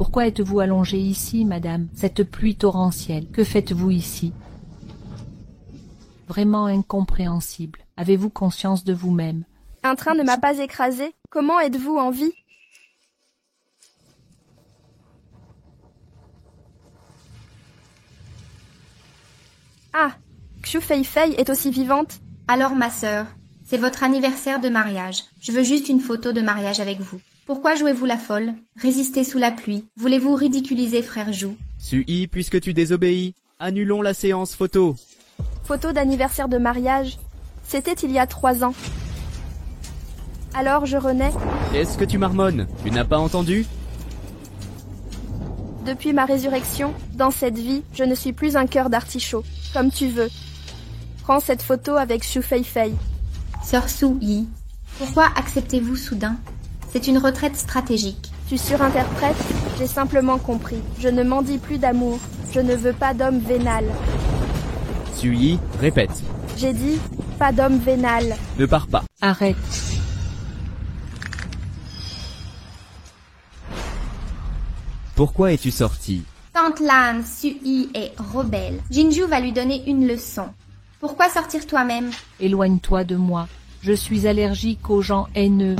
Pourquoi êtes-vous allongée ici, madame, cette pluie torrentielle? Que faites-vous ici? Vraiment incompréhensible. Avez-vous conscience de vous-même? Un train ne m'a pas écrasé. Comment êtes-vous en vie? Ah, Xiu Feifei est aussi vivante. Alors ma sœur, c'est votre anniversaire de mariage. Je veux juste une photo de mariage avec vous. Pourquoi jouez-vous la folle? Résistez sous la pluie. Voulez-vous ridiculiser frère Jou? Sui, puisque tu désobéis, annulons la séance photo. Photo d'anniversaire de mariage. C'était il y a 3 ans. Alors je renais. Qu'est-ce que tu marmonnes? Tu n'as pas entendu? Depuis ma résurrection, dans cette vie, je ne suis plus un cœur d'artichaut. Comme tu veux. Prends cette photo avec Xiu Feifei. Sœur Sui, pourquoi acceptez-vous soudain? C'est une retraite stratégique. Tu surinterprètes? J'ai simplement compris. Je ne m'en dis plus d'amour. Je ne veux pas d'homme vénal. Sui, répète. J'ai dit, pas d'homme vénal. Ne pars pas. Arrête. Pourquoi es-tu sorti? Tante Lan, Sui est rebelle. Jinju va lui donner une leçon. Pourquoi sortir toi-même? Éloigne-toi de moi. Je suis allergique aux gens haineux.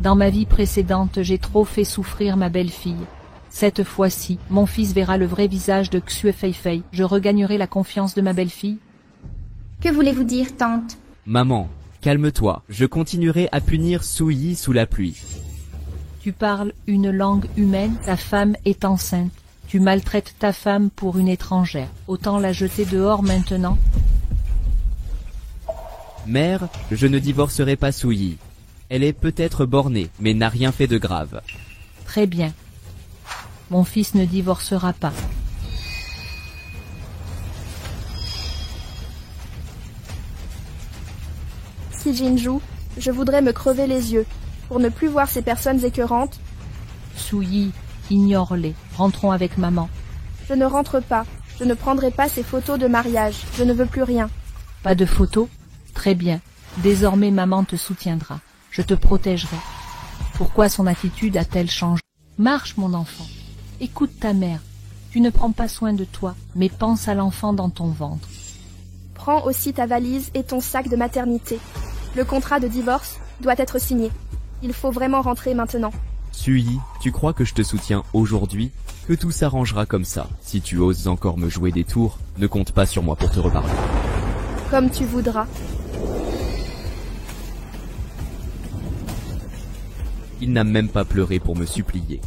Dans ma vie précédente, j'ai trop fait souffrir ma belle-fille. Cette fois-ci, mon fils verra le vrai visage de Xiu Feifei. Je regagnerai la confiance de ma belle-fille. Que voulez-vous dire, tante? Maman, calme-toi. Je continuerai à punir Sui sous la pluie. Tu parles une langue humaine, ta femme est enceinte. Tu maltraites ta femme pour une étrangère. Autant la jeter dehors maintenant. Mère, je ne divorcerai pas Sui. Elle est peut-être bornée, mais n'a rien fait de grave. Très bien. Mon fils ne divorcera pas. Si Jinju, je voudrais me crever les yeux, pour ne plus voir ces personnes écœurantes. Sui, ignore-les. Rentrons avec maman. Je ne rentre pas. Je ne prendrai pas ces photos de mariage. Je ne veux plus rien. Pas de photos? Très bien. Désormais maman te soutiendra. Je te protégerai. Pourquoi son attitude a-t-elle changé? Marche, mon enfant. Écoute ta mère. Tu ne prends pas soin de toi, mais pense à l'enfant dans ton ventre. Prends aussi ta valise et ton sac de maternité. Le contrat de divorce doit être signé. Il faut vraiment rentrer maintenant. Sui, tu crois que je te soutiens aujourd'hui? Que tout s'arrangera comme ça. Si tu oses encore me jouer des tours, ne compte pas sur moi pour te reparler. Comme tu voudras. Il n'a même pas pleuré pour me supplier.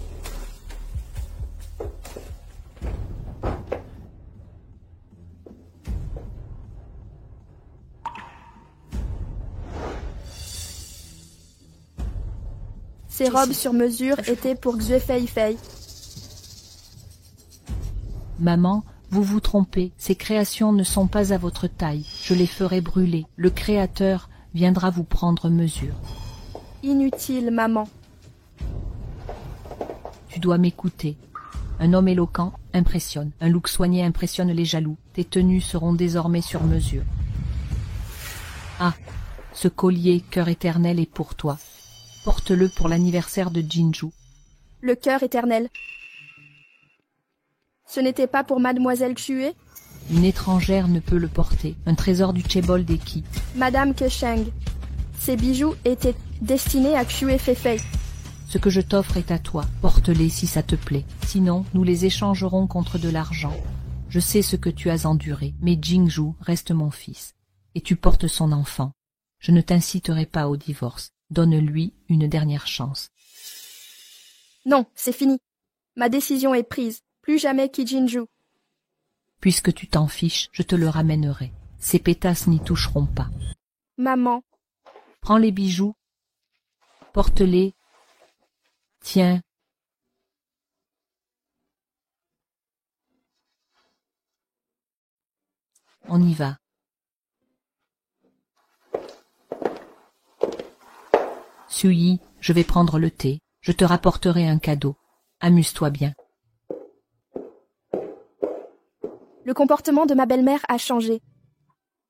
Ces robes sur mesure étaient pour Xiu Feifei. Maman, vous vous trompez. Ces créations ne sont pas à votre taille. Je les ferai brûler. Le Créateur viendra vous prendre mesure. Inutile, maman. Tu dois m'écouter. Un homme éloquent impressionne. Un look soigné impressionne les jaloux. Tes tenues seront désormais sur mesure. Ah, ce collier, cœur éternel, est pour toi. Porte-le pour l'anniversaire de Jinju. Le cœur éternel. Ce n'était pas pour mademoiselle Xue? Une étrangère ne peut le porter. Un trésor du Chaebol d'Eki. Madame Kesheng. Ces bijoux étaient destinés à Xiu Feifei. Ce que je t'offre est à toi. Porte-les si ça te plaît. Sinon, nous les échangerons contre de l'argent. Je sais ce que tu as enduré, mais Jinju reste mon fils. Et tu portes son enfant. Je ne t'inciterai pas au divorce. Donne-lui une dernière chance. Non, c'est fini. Ma décision est prise. Plus jamais Kijinju. Puisque tu t'en fiches, je te le ramènerai. Ces pétasses n'y toucheront pas. Maman. Prends les bijoux. Porte-les. Tiens. On y va. Sui, je vais prendre le thé. Je te rapporterai un cadeau. Amuse-toi bien. Le comportement de ma belle-mère a changé.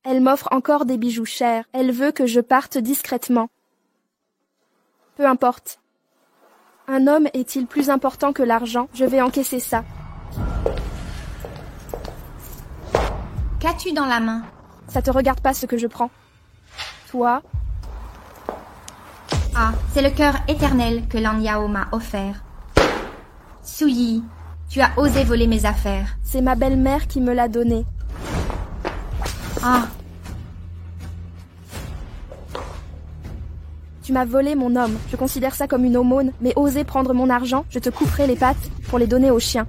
Elle m'offre encore des bijoux chers. Elle veut que je parte discrètement. Peu importe. Un homme est-il plus important que l'argent? Je vais encaisser ça. Qu'as-tu dans la main? Ça te regarde pas ce que je prends. Toi, Ah, c'est le cœur éternel que Lan Yao m'a offert. Souyi, tu as osé voler mes affaires. c'est ma belle-mère qui me l'a donné. Ah, Tu m'as volé mon homme. Je considère ça comme une aumône, mais oser prendre mon argent, je te couperai les pattes pour les donner aux chiens.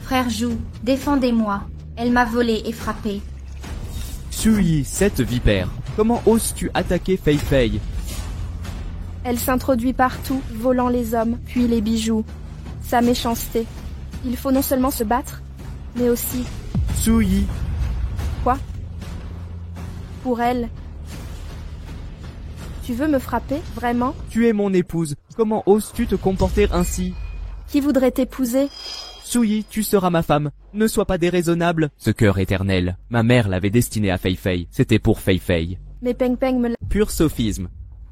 frère Zhu, défendez-moi. Elle m'a volé et frappé. Suyi, cette vipère. Comment oses-tu attaquer Fei Fei? Elle s'introduit partout, volant les hommes, puis les bijoux. Sa méchanceté. Il faut non seulement se battre, mais aussi... Suyi, Quoi? Pour elle. Tu veux me frapper, vraiment? tu es mon épouse. Comment oses-tu te comporter ainsi? Qui voudrait t'épouser? Suyi, tu seras ma femme. Ne sois pas déraisonnable. Ce cœur éternel, ma mère l'avait destiné à Fei Fei. C'était pour Fei Fei. Mais Peng Peng me l'a... Pur sophisme.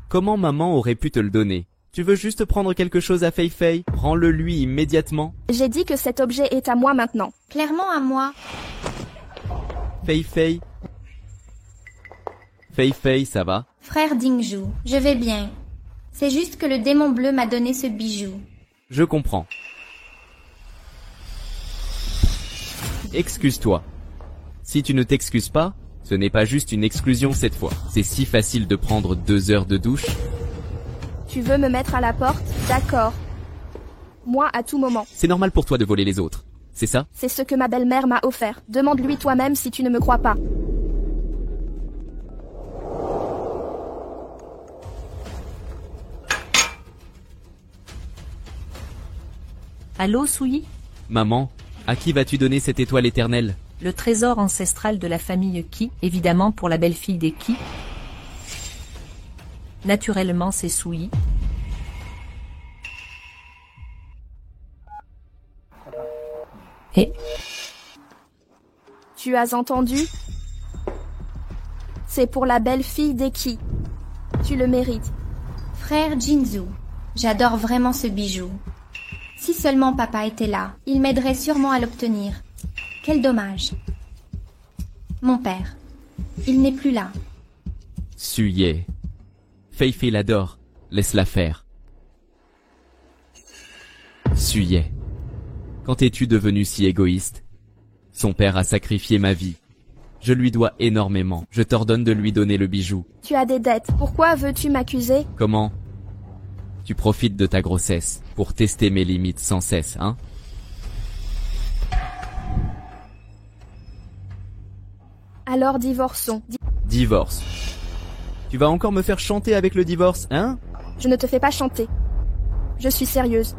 Comment maman aurait pu te le donner? Tu veux juste prendre quelque chose à Fei Fei? Rends-le lui immédiatement. J'ai dit que cet objet est à moi maintenant. Clairement à moi. Fei Fei. Fei Fei, ça va? Frère Dingzhu, je vais bien. C'est juste que le démon bleu m'a donné ce bijou. Je comprends. Excuse-toi. Si tu ne t'excuses pas, ce n'est pas juste une exclusion cette fois. C'est si facile de prendre 2 heures de douche. Tu veux me mettre à la porte? D'accord. Moi, à tout moment. C'est normal pour toi de voler les autres. C'est ça? C'est ce que ma belle-mère m'a offert. Demande-lui toi-même si tu ne me crois pas. Allô, Souyi? Maman, à qui vas-tu donner cette étoile éternelle? Le trésor ancestral de la famille Qi, évidemment pour la belle-fille des Qi. Naturellement, c'est Souyi. Et Tu as entendu? C'est pour la belle-fille des Qi. Tu le mérites. Frère Jinzhu, j'adore vraiment ce bijou. Si seulement papa était là, il m'aiderait sûrement à l'obtenir. Quel dommage. Mon père, il n'est plus là. Suye. Fei Fei l'adore. Laisse-la faire. Suye. Quand es-tu devenu si égoïste? Son père a sacrifié ma vie. Je lui dois énormément. Je t'ordonne de lui donner le bijou. Tu as des dettes. Pourquoi veux-tu m'accuser? Comment? Tu profites de ta grossesse pour tester mes limites sans cesse, hein? Alors divorçons. Divorce. Tu vas encore me faire chanter avec le divorce, hein? Je ne te fais pas chanter. Je suis sérieuse.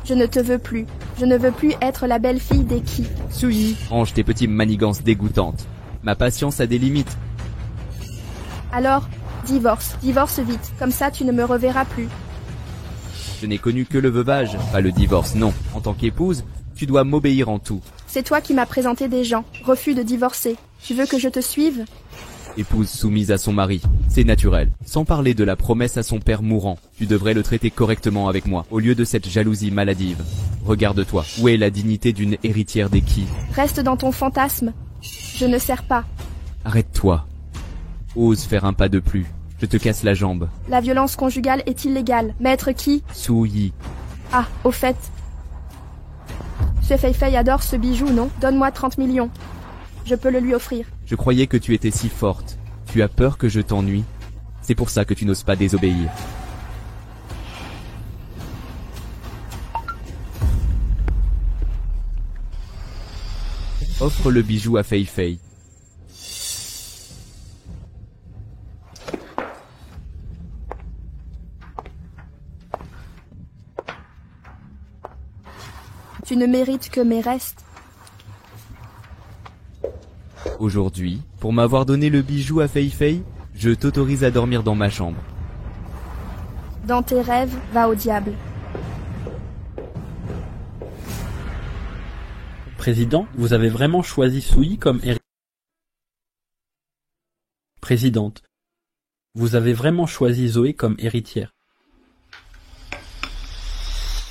Je ne te veux plus. Je ne veux plus être la belle-fille des Qi. Suyi, range tes petites manigances dégoûtantes. Ma patience a des limites. Alors, divorce. Divorce vite. Comme ça, tu ne me reverras plus. Je n'ai connu que le veuvage, pas le divorce, non. En tant qu'épouse, tu dois m'obéir en tout. C'est toi qui m'as présenté des gens. Refus de divorcer. Tu veux que je te suive? Épouse soumise à son mari, c'est naturel. Sans parler de la promesse à son père mourant, tu devrais le traiter correctement avec moi, au lieu de cette jalousie maladive. Regarde-toi, où est la dignité d'une héritière des Qi? Reste dans ton fantasme. Je ne sers pas. Arrête-toi. Ose faire un pas de plus. Je te casse la jambe. La violence conjugale est illégale. Maître Qi. Suyi. Ah, au fait. Ce Fei Fei adore ce bijou, non? Donne-moi 30 millions. Je peux le lui offrir. Je croyais que tu étais si forte. Tu as peur que je t'ennuie? C'est pour ça que tu n'oses pas désobéir. Offre le bijou à Fei Fei. Tu ne mérites que mes restes. Aujourd'hui, pour m'avoir donné le bijou à Fei Fei, je t'autorise à dormir dans ma chambre. Dans tes rêves, va au diable. Président, vous avez vraiment choisi Souyi comme héritière. Présidente, Vous avez vraiment choisi Zoé comme héritière.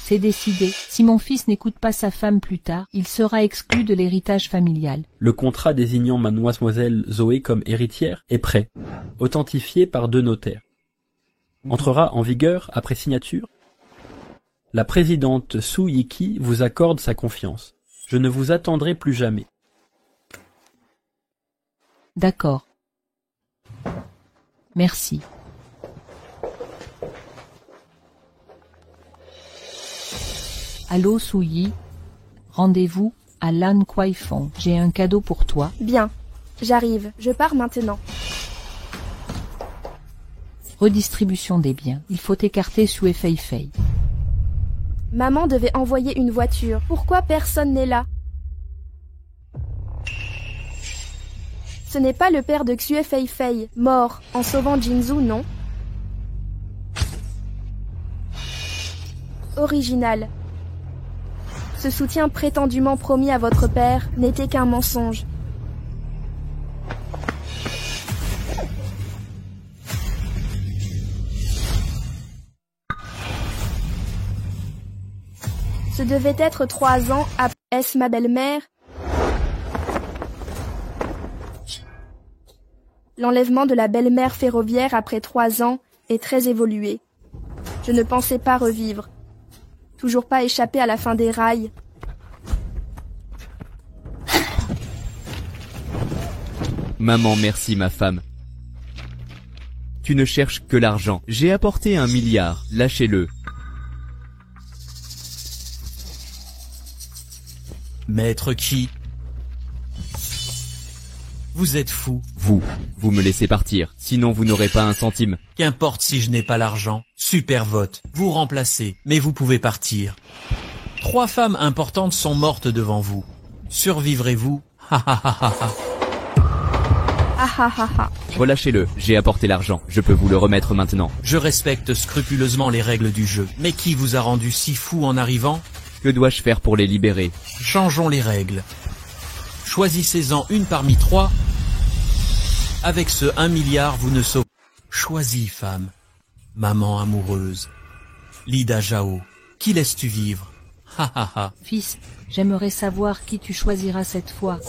C'est décidé. Si mon fils n'écoute pas sa femme plus tard, il sera exclu de l'héritage familial. Le contrat désignant mademoiselle Zoé comme héritière est prêt, authentifié par 2 notaires. Entrera en vigueur après signature. La présidente Su Yiki vous accorde sa confiance. Je ne vous attendrai plus jamais. D'accord. Merci. Allô, Souyi. Rendez-vous à Lan Kwai Fong. J'ai un cadeau pour toi. Bien. J'arrive. Je pars maintenant. Redistribution des biens. Il faut écarter Sue Fei Fei. Maman devait envoyer une voiture. Pourquoi personne n'est là? Ce n'est pas le père de Xue Fei Fei, mort en sauvant Jinzhu, non? Original. Ce soutien prétendument promis à votre père n'était qu'un mensonge. Ce devait être 3 ans après. Est-ce ma belle-mère? L'enlèvement de la belle-mère ferroviaire après 3 ans est très évolué. Je ne pensais pas revivre. Toujours pas échappé à la fin des rails. Maman, merci ma femme. Tu ne cherches que l'argent. J'ai apporté 1 milliard. Lâchez-le. Maître Qi. Vous êtes fou. Vous me laissez partir. Sinon vous n'aurez pas un centime. Qu'importe si je n'ai pas l'argent. Super vote. Vous remplacez, mais vous pouvez partir. 3 femmes importantes sont mortes devant vous. Survivrez-vous? Ha ha ha ha ha. Ah ah ah ah. Relâchez-le. J'ai apporté l'argent. Je peux vous le remettre maintenant. Je respecte scrupuleusement les règles du jeu. Mais qui vous a rendu si fou en arrivant? Que dois-je faire pour les libérer? Changeons les règles. Choisissez-en une parmi 3. Avec ce 1 milliard, vous ne saurez. Choisis, femme. Maman amoureuse. Lida Zhao. Qui laisses-tu vivre? Ha ha ha. Fils, j'aimerais savoir qui tu choisiras cette fois.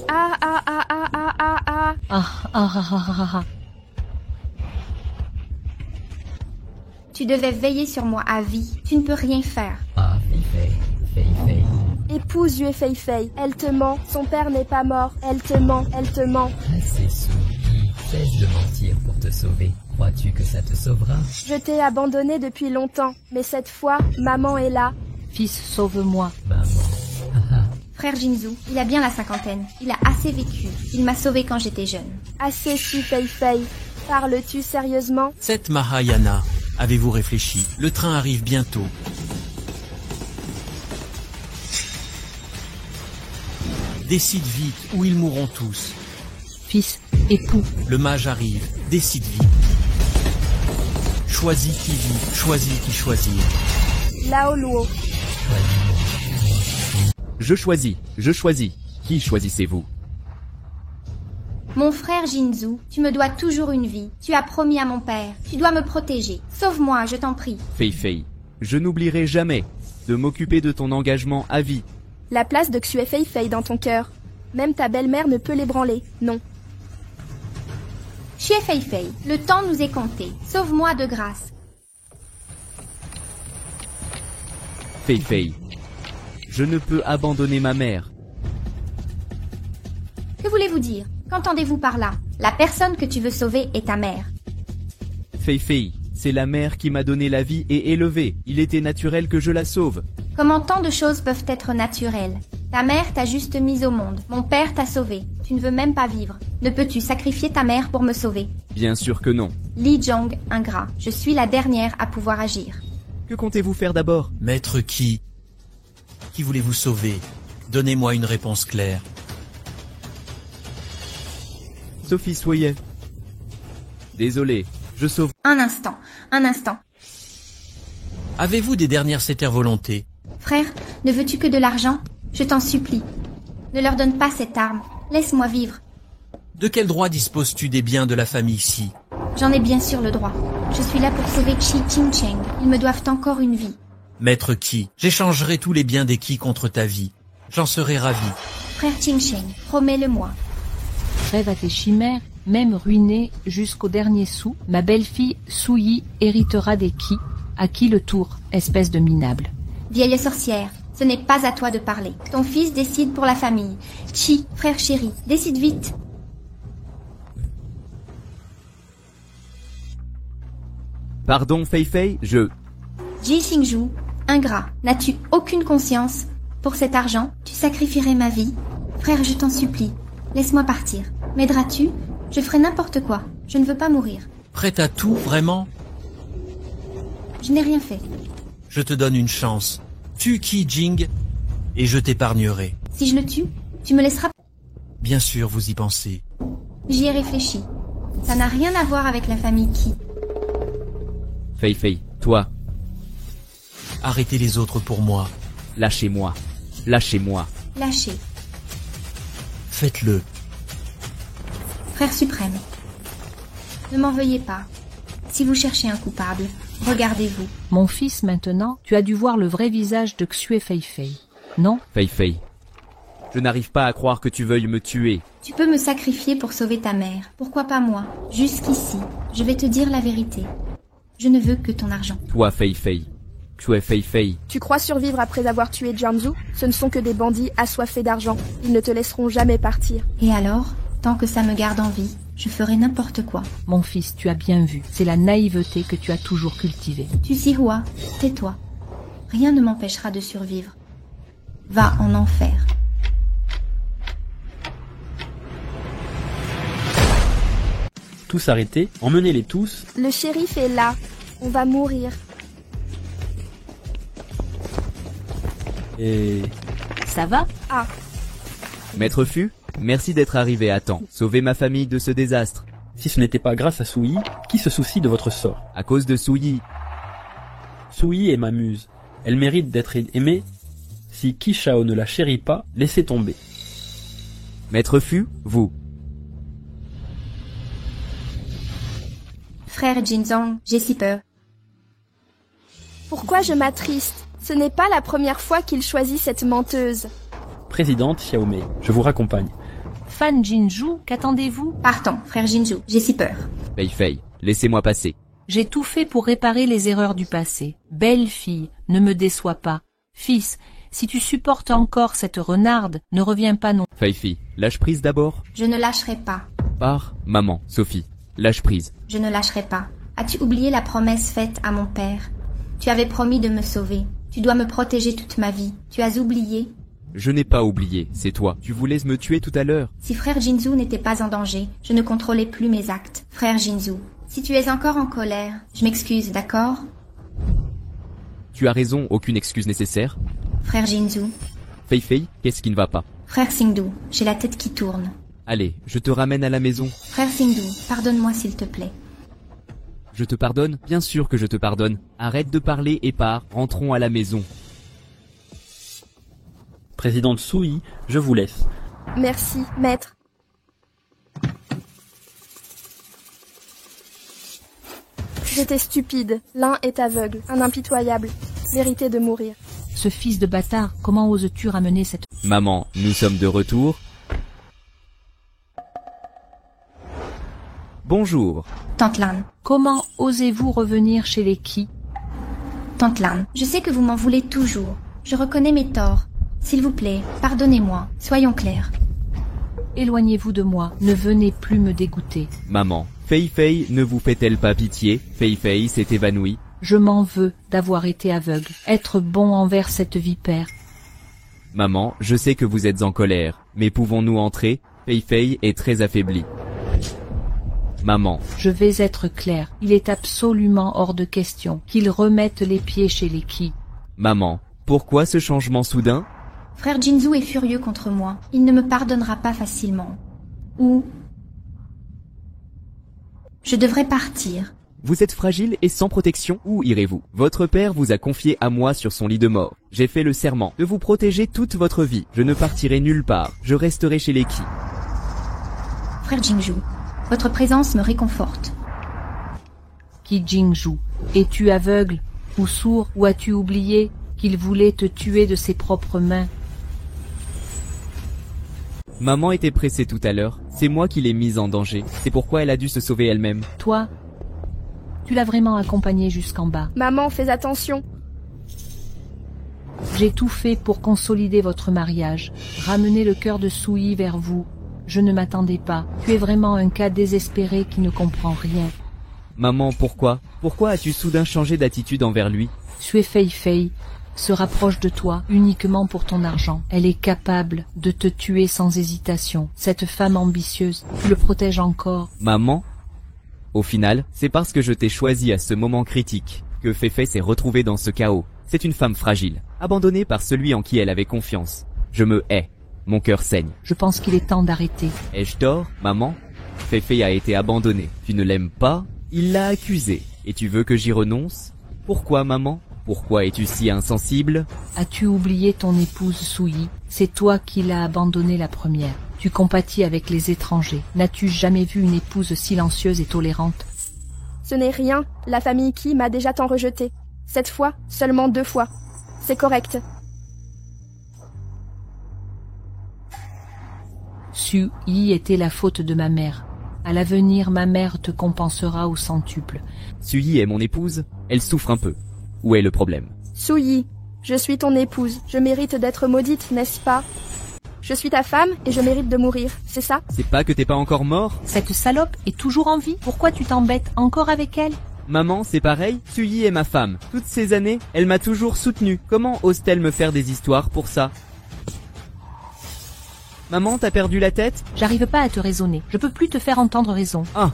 Ah ah ah ah ah ah ah. Ah, ah, ah, ah, ah, ah. Tu devais veiller sur moi à vie. Tu ne peux rien faire. Ah, Fei Fei. Épouse Xue Fei Fei. Elle te ment. Son père n'est pas mort. Elle te ment. Elle te ment. Assez Souyi, cesse de mentir pour te sauver. Crois-tu que ça te sauvera? Je t'ai abandonné depuis longtemps. Mais cette fois, maman est là. Fils, sauve-moi. Maman. Haha. Frère Jinzhu, il a bien la 50aine. Il a assez vécu. Il m'a sauvé quand j'étais jeune. Assez Xue Fei Fei. Parles-tu sérieusement? Cette Mahayana. Avez-vous réfléchi? Le train arrive bientôt. Décide vite ou ils mourront tous. Fils, époux. Le mage arrive. Décide vite. Choisis qui vit. Choisis qui choisir. Lao Luo. Je choisis. Qui choisissez-vous? Mon frère Jinzhu, tu me dois toujours une vie. Tu as promis à mon père. Tu dois me protéger. Sauve-moi, je t'en prie. Fei Fei, je n'oublierai jamais de m'occuper de ton engagement à vie. La place de Xue Fei Fei dans ton cœur. Même ta belle-mère ne peut l'ébranler. Non. Xue Fei Fei, le temps nous est compté. Sauve-moi de grâce. Fei Fei, je ne peux abandonner ma mère. Que voulez-vous dire? Qu'entendez-vous par là? La personne que tu veux sauver est ta mère. Fei Fei, c'est la mère qui m'a donné la vie et élevé. Il était naturel que je la sauve. Comment tant de choses peuvent être naturelles? Ta mère t'a juste mise au monde. Mon père t'a sauvé. Tu ne veux même pas vivre. Ne peux-tu sacrifier ta mère pour me sauver? Bien sûr que non. Li Zhong, ingrat. Je suis la dernière à pouvoir agir. Que comptez-vous faire d'abord? Maître Qi. Qui voulez-vous sauver? Donnez-moi une réponse claire. Sophie Soyer. Désolé, je sauve. Un instant. Avez-vous des dernières volontés? Frère, ne veux-tu que de l'argent? Je t'en supplie. Ne leur donne pas cette arme. Laisse-moi vivre. De quel droit disposes-tu des biens de la famille Xi? J'en ai bien sûr le droit. Je suis là pour sauver Qi Qingcheng. Ils me doivent encore une vie. Maître Qi, j'échangerai tous les biens des Qi contre ta vie. J'en serai ravi. Frère Qingcheng, promets-le-moi. Rêve à tes chimères, même ruinée jusqu'au dernier sou, ma belle-fille Souyi héritera des Qi. À qui le tour, espèce de minable? Vieille sorcière, ce n'est pas à toi de parler. Ton fils décide pour la famille. Qi, frère chéri, décide vite. Pardon, Fei Fei, Ji Xingzhu, ingrat, n'as-tu aucune conscience? Pour cet argent, tu sacrifierais ma vie? Frère, je t'en supplie, laisse-moi partir. M'aideras-tu? Je ferai n'importe quoi. Je ne veux pas mourir. Prête à tout, vraiment? Je n'ai rien fait. Je te donne une chance. Tue Qi Jing et je t'épargnerai. Si je le tue, tu me laisseras... Bien sûr, vous y pensez. J'y ai réfléchi. Ça n'a rien à voir avec la famille Qi. Fei Fei, toi, Arrêtez les autres pour moi. lâchez-moi. Lâchez-moi. Lâchez. Faites-le. Frère suprême, ne m'en veuillez pas. Si vous cherchez un coupable, regardez-vous. Mon fils, maintenant, tu as dû voir le vrai visage de Xue Fei Fei. Non? Fei Fei, je n'arrive pas à croire que tu veuilles me tuer. Tu peux me sacrifier pour sauver ta mère. Pourquoi pas moi? Jusqu'ici, je vais te dire la vérité. Je ne veux que ton argent. Toi, Fei Fei, tu es Fei Fei. Tu crois survivre après avoir tué Jianzhu? Ce ne sont que des bandits assoiffés d'argent. Ils ne te laisseront jamais partir. Et alors, tant que ça me garde en vie, je ferai n'importe quoi. Mon fils, tu as bien vu. C'est la naïveté que tu as toujours cultivée. Tu Sihua, tais-toi. Rien ne m'empêchera de survivre. Va en enfer. Tous arrêtés, emmenez-les tous. Le shérif est là. On va mourir. Et... Ça va? Ah, Maître Fu, merci d'être arrivé à temps. Sauvez ma famille de ce désastre. si ce n'était pas grâce à Souyi, qui se soucie de votre sort? À cause de Souyi. Souyi est ma muse. Elle mérite d'être aimée. Si Qi Shao ne la chérit pas, laissez tomber. Maître Fu, vous. Frère Jinzong, j'ai si peur. pourquoi je m'attriste? Ce n'est pas la première fois qu'il choisit cette menteuse. Présidente Xiaomei, je vous raccompagne. Fan Jinzhu, qu'attendez-vous? Partons, frère Jinzhu, j'ai si peur. Fei Fei, laissez-moi passer. J'ai tout fait pour réparer les erreurs du passé. Belle fille, ne me déçois pas. Fils, si tu supportes encore cette renarde, ne reviens pas non. Fei Fei, lâche prise d'abord. Je ne lâcherai pas. Par maman, Sophie, lâche prise. Je ne lâcherai pas. As-tu oublié la promesse faite à mon père? Tu avais promis de me sauver. Tu dois me protéger toute ma vie. Tu as oublié? Je n'ai pas oublié, c'est toi. Tu voulais me tuer tout à l'heure. Si frère Jinzhu n'était pas en danger, je ne contrôlais plus mes actes. Frère Jinzhu, si tu es encore en colère, je m'excuse, d'accord? Tu as raison, aucune excuse nécessaire. Frère Jinzhu, Fei Fei, qu'est-ce qui ne va pas? frère Xingdu, j'ai la tête qui tourne. Allez, je te ramène à la maison. Frère Xingdu, pardonne-moi s'il te plaît. Je te pardonne? Bien sûr que je te pardonne. Arrête de parler et pars, rentrons à la maison. Présidente Souyi, je vous laisse. Merci, maître. J'étais stupide. L'un est aveugle, un impitoyable. Mérité de mourir. Ce fils de bâtard, comment oses-tu ramener cette... Maman, nous sommes de retour. Bonjour. Tante Lan, Comment osez-vous revenir chez les Qi? Tante Lan, je sais que vous m'en voulez toujours. Je reconnais mes torts. S'il vous plaît, pardonnez-moi. Soyons clairs. Éloignez-vous de moi, ne venez plus me dégoûter. Maman, Fei Fei ne vous fait-elle pas pitié? Fei Fei s'est évanouie. Je m'en veux d'avoir été aveugle, être bon envers cette vipère. Maman, je sais que vous êtes en colère, mais pouvons-nous entrer? Fei Fei est très affaiblie. Maman, Je vais être clair, il est absolument hors de question qu'ils remettent les pieds chez les Qi. maman, pourquoi ce changement soudain? Frère Jinzhu est furieux contre moi. Il ne me pardonnera pas facilement. Ou... je devrais partir. Vous êtes fragile et sans protection, où irez-vous? Votre père vous a confié à moi sur son lit de mort. J'ai fait le serment de vous protéger toute votre vie. Je ne partirai nulle part, je resterai chez les Qi. frère Jingju. Votre présence me réconforte. Qui Jingju? Es-tu aveugle ou sourd, ou as-tu oublié qu'il voulait te tuer de ses propres mains? Maman était pressée tout à l'heure. C'est moi qui l'ai mise en danger. C'est pourquoi elle a dû se sauver elle-même. Toi, tu l'as vraiment accompagnée jusqu'en bas. Maman, fais attention. J'ai tout fait pour consolider votre mariage, ramener le cœur de Sui vers vous. Je ne m'attendais pas. Tu es vraiment un cas désespéré qui ne comprend rien. Maman, pourquoi? Pourquoi as-tu soudain changé d'attitude envers lui? Xue Feifei se rapproche de toi uniquement pour ton argent. Elle est capable de te tuer sans hésitation. Cette femme ambitieuse, tu le protèges encore. Maman? Au final, c'est parce que je t'ai choisi à ce moment critique que Feifei s'est retrouvée dans ce chaos. C'est une femme fragile, abandonnée par celui en qui elle avait confiance. Je me hais. Mon cœur saigne. Je pense qu'il est temps d'arrêter. Ai-je tort, maman? Feifei a été abandonnée. Tu ne l'aimes pas? Il l'a accusée. Et tu veux que j'y renonce? Pourquoi, maman? Pourquoi es-tu si insensible? As-tu oublié ton épouse Sui? C'est toi qui l'as abandonnée la première. Tu compatis avec les étrangers. N'as-tu jamais vu une épouse silencieuse et tolérante? Ce n'est rien. La famille Qi m'a déjà tant rejeté. Cette fois, seulement 2 fois. C'est correct. Sui était la faute de ma mère. À l'avenir, ma mère te compensera au centuple. Sui est mon épouse. Elle souffre un peu. Où est le problème? Sui, je suis ton épouse. Je mérite d'être maudite, n'est-ce pas? Je suis ta femme et je mérite de mourir, c'est ça? C'est pas que t'es pas encore mort? Cette salope est toujours en vie. Pourquoi tu t'embêtes encore avec elle? Maman, c'est pareil, Sui est ma femme. Toutes ces années, elle m'a toujours soutenu. Comment ose-t-elle me faire des histoires pour ça? Maman, t'as perdu la tête? J'arrive pas à te raisonner. Je peux plus te faire entendre raison. Ah.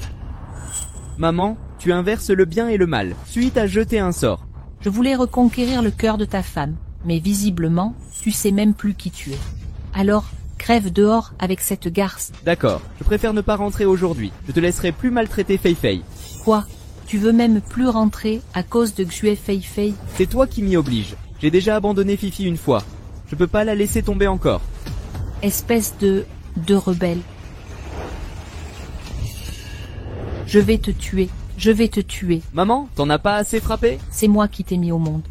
Maman, tu inverses le bien et le mal. Sui t'a jeté un sort. Je voulais reconquérir le cœur de ta femme, mais visiblement, tu sais même plus qui tu es. Alors, crève dehors avec cette garce. D'accord, je préfère ne pas rentrer aujourd'hui. Je te laisserai plus maltraiter Feifei. Quoi? Tu veux même plus rentrer à cause de Xue Feifei? C'est toi qui m'y oblige. J'ai déjà abandonné Fifi une fois. Je peux pas la laisser tomber encore. Espèce de rebelle. Je vais te tuer. Je vais te tuer. Maman, t'en as pas assez frappé? C'est moi qui t'ai mis au monde.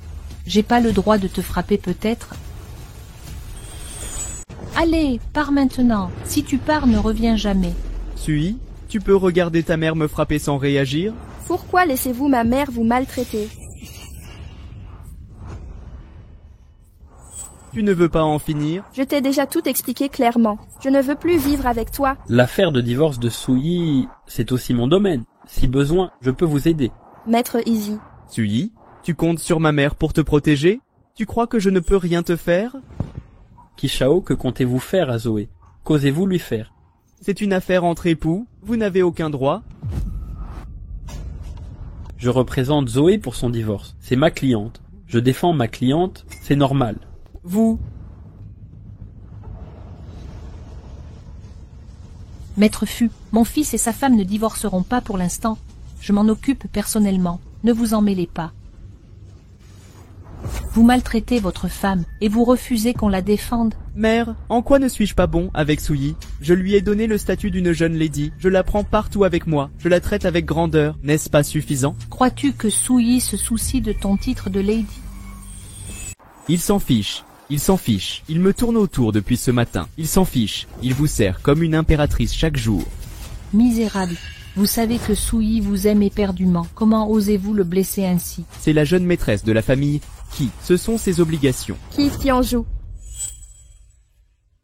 J'ai pas le droit de te frapper peut-être? Allez, pars maintenant. Si tu pars, ne reviens jamais. Sui, tu peux regarder ta mère me frapper sans réagir? Pourquoi laissez-vous ma mère vous maltraiter? Tu ne veux pas en finir? Je t'ai déjà tout expliqué clairement. Je ne veux plus vivre avec toi. L'affaire de divorce de Sui, c'est aussi mon domaine. Si besoin, je peux vous aider. Maître Easy. Sui, tu comptes sur ma mère pour te protéger? Tu crois que je ne peux rien te faire? Kishao, que comptez-vous faire à Zoé? Qu'osez-vous lui faire? C'est une affaire entre époux, vous n'avez aucun droit. Je représente Zoé pour son divorce. C'est ma cliente. Je défends ma cliente, c'est normal. Vous? Maître Fu, mon fils et sa femme ne divorceront pas pour l'instant. Je m'en occupe personnellement. Ne vous en mêlez pas. Vous maltraitez votre femme et vous refusez qu'on la défende. Mère, en quoi ne suis-je pas bon avec Sui? Je lui ai donné le statut d'une jeune lady. Je la prends partout avec moi. Je la traite avec grandeur. N'est-ce pas suffisant? Crois-tu que Sui se soucie de ton titre de lady? Il s'en fiche. Il s'en fiche. Il me tourne autour depuis ce matin. Il s'en fiche. Il vous sert comme une impératrice chaque jour. Misérable. Vous savez que Sui vous aime éperdument. Comment osez-vous le blesser ainsi? C'est la jeune maîtresse de la famille qui, ce sont ses obligations. Qui Tianju.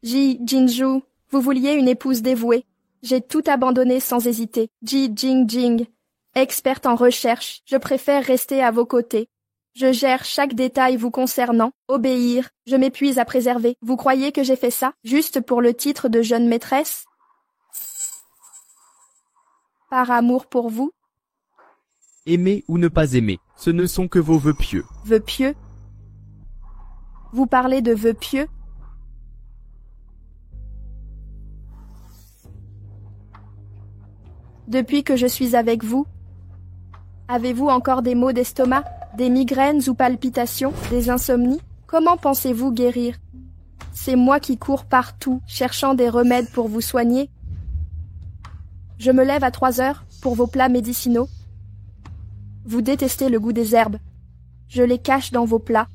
Jinju, vous vouliez une épouse dévouée. J'ai tout abandonné sans hésiter. Jing, experte en recherche, je préfère rester à vos côtés. Je gère chaque détail vous concernant, obéir, je m'épuise à préserver. Vous croyez que j'ai fait ça, juste pour le titre de jeune maîtresse? Par amour pour vous? Aimer ou ne pas aimer, ce ne sont que vos vœux pieux. Vœux pieux? Vous parlez de vœux pieux? Depuis que je suis avec vous, avez-vous encore des maux d'estomac, des migraines ou palpitations, des insomnies? Comment pensez-vous guérir? C'est moi qui cours partout, cherchant des remèdes pour vous soigner. Je me lève à 3 heures pour vos plats médicinaux. Vous détestez le goût des herbes. Je les cache dans vos plats.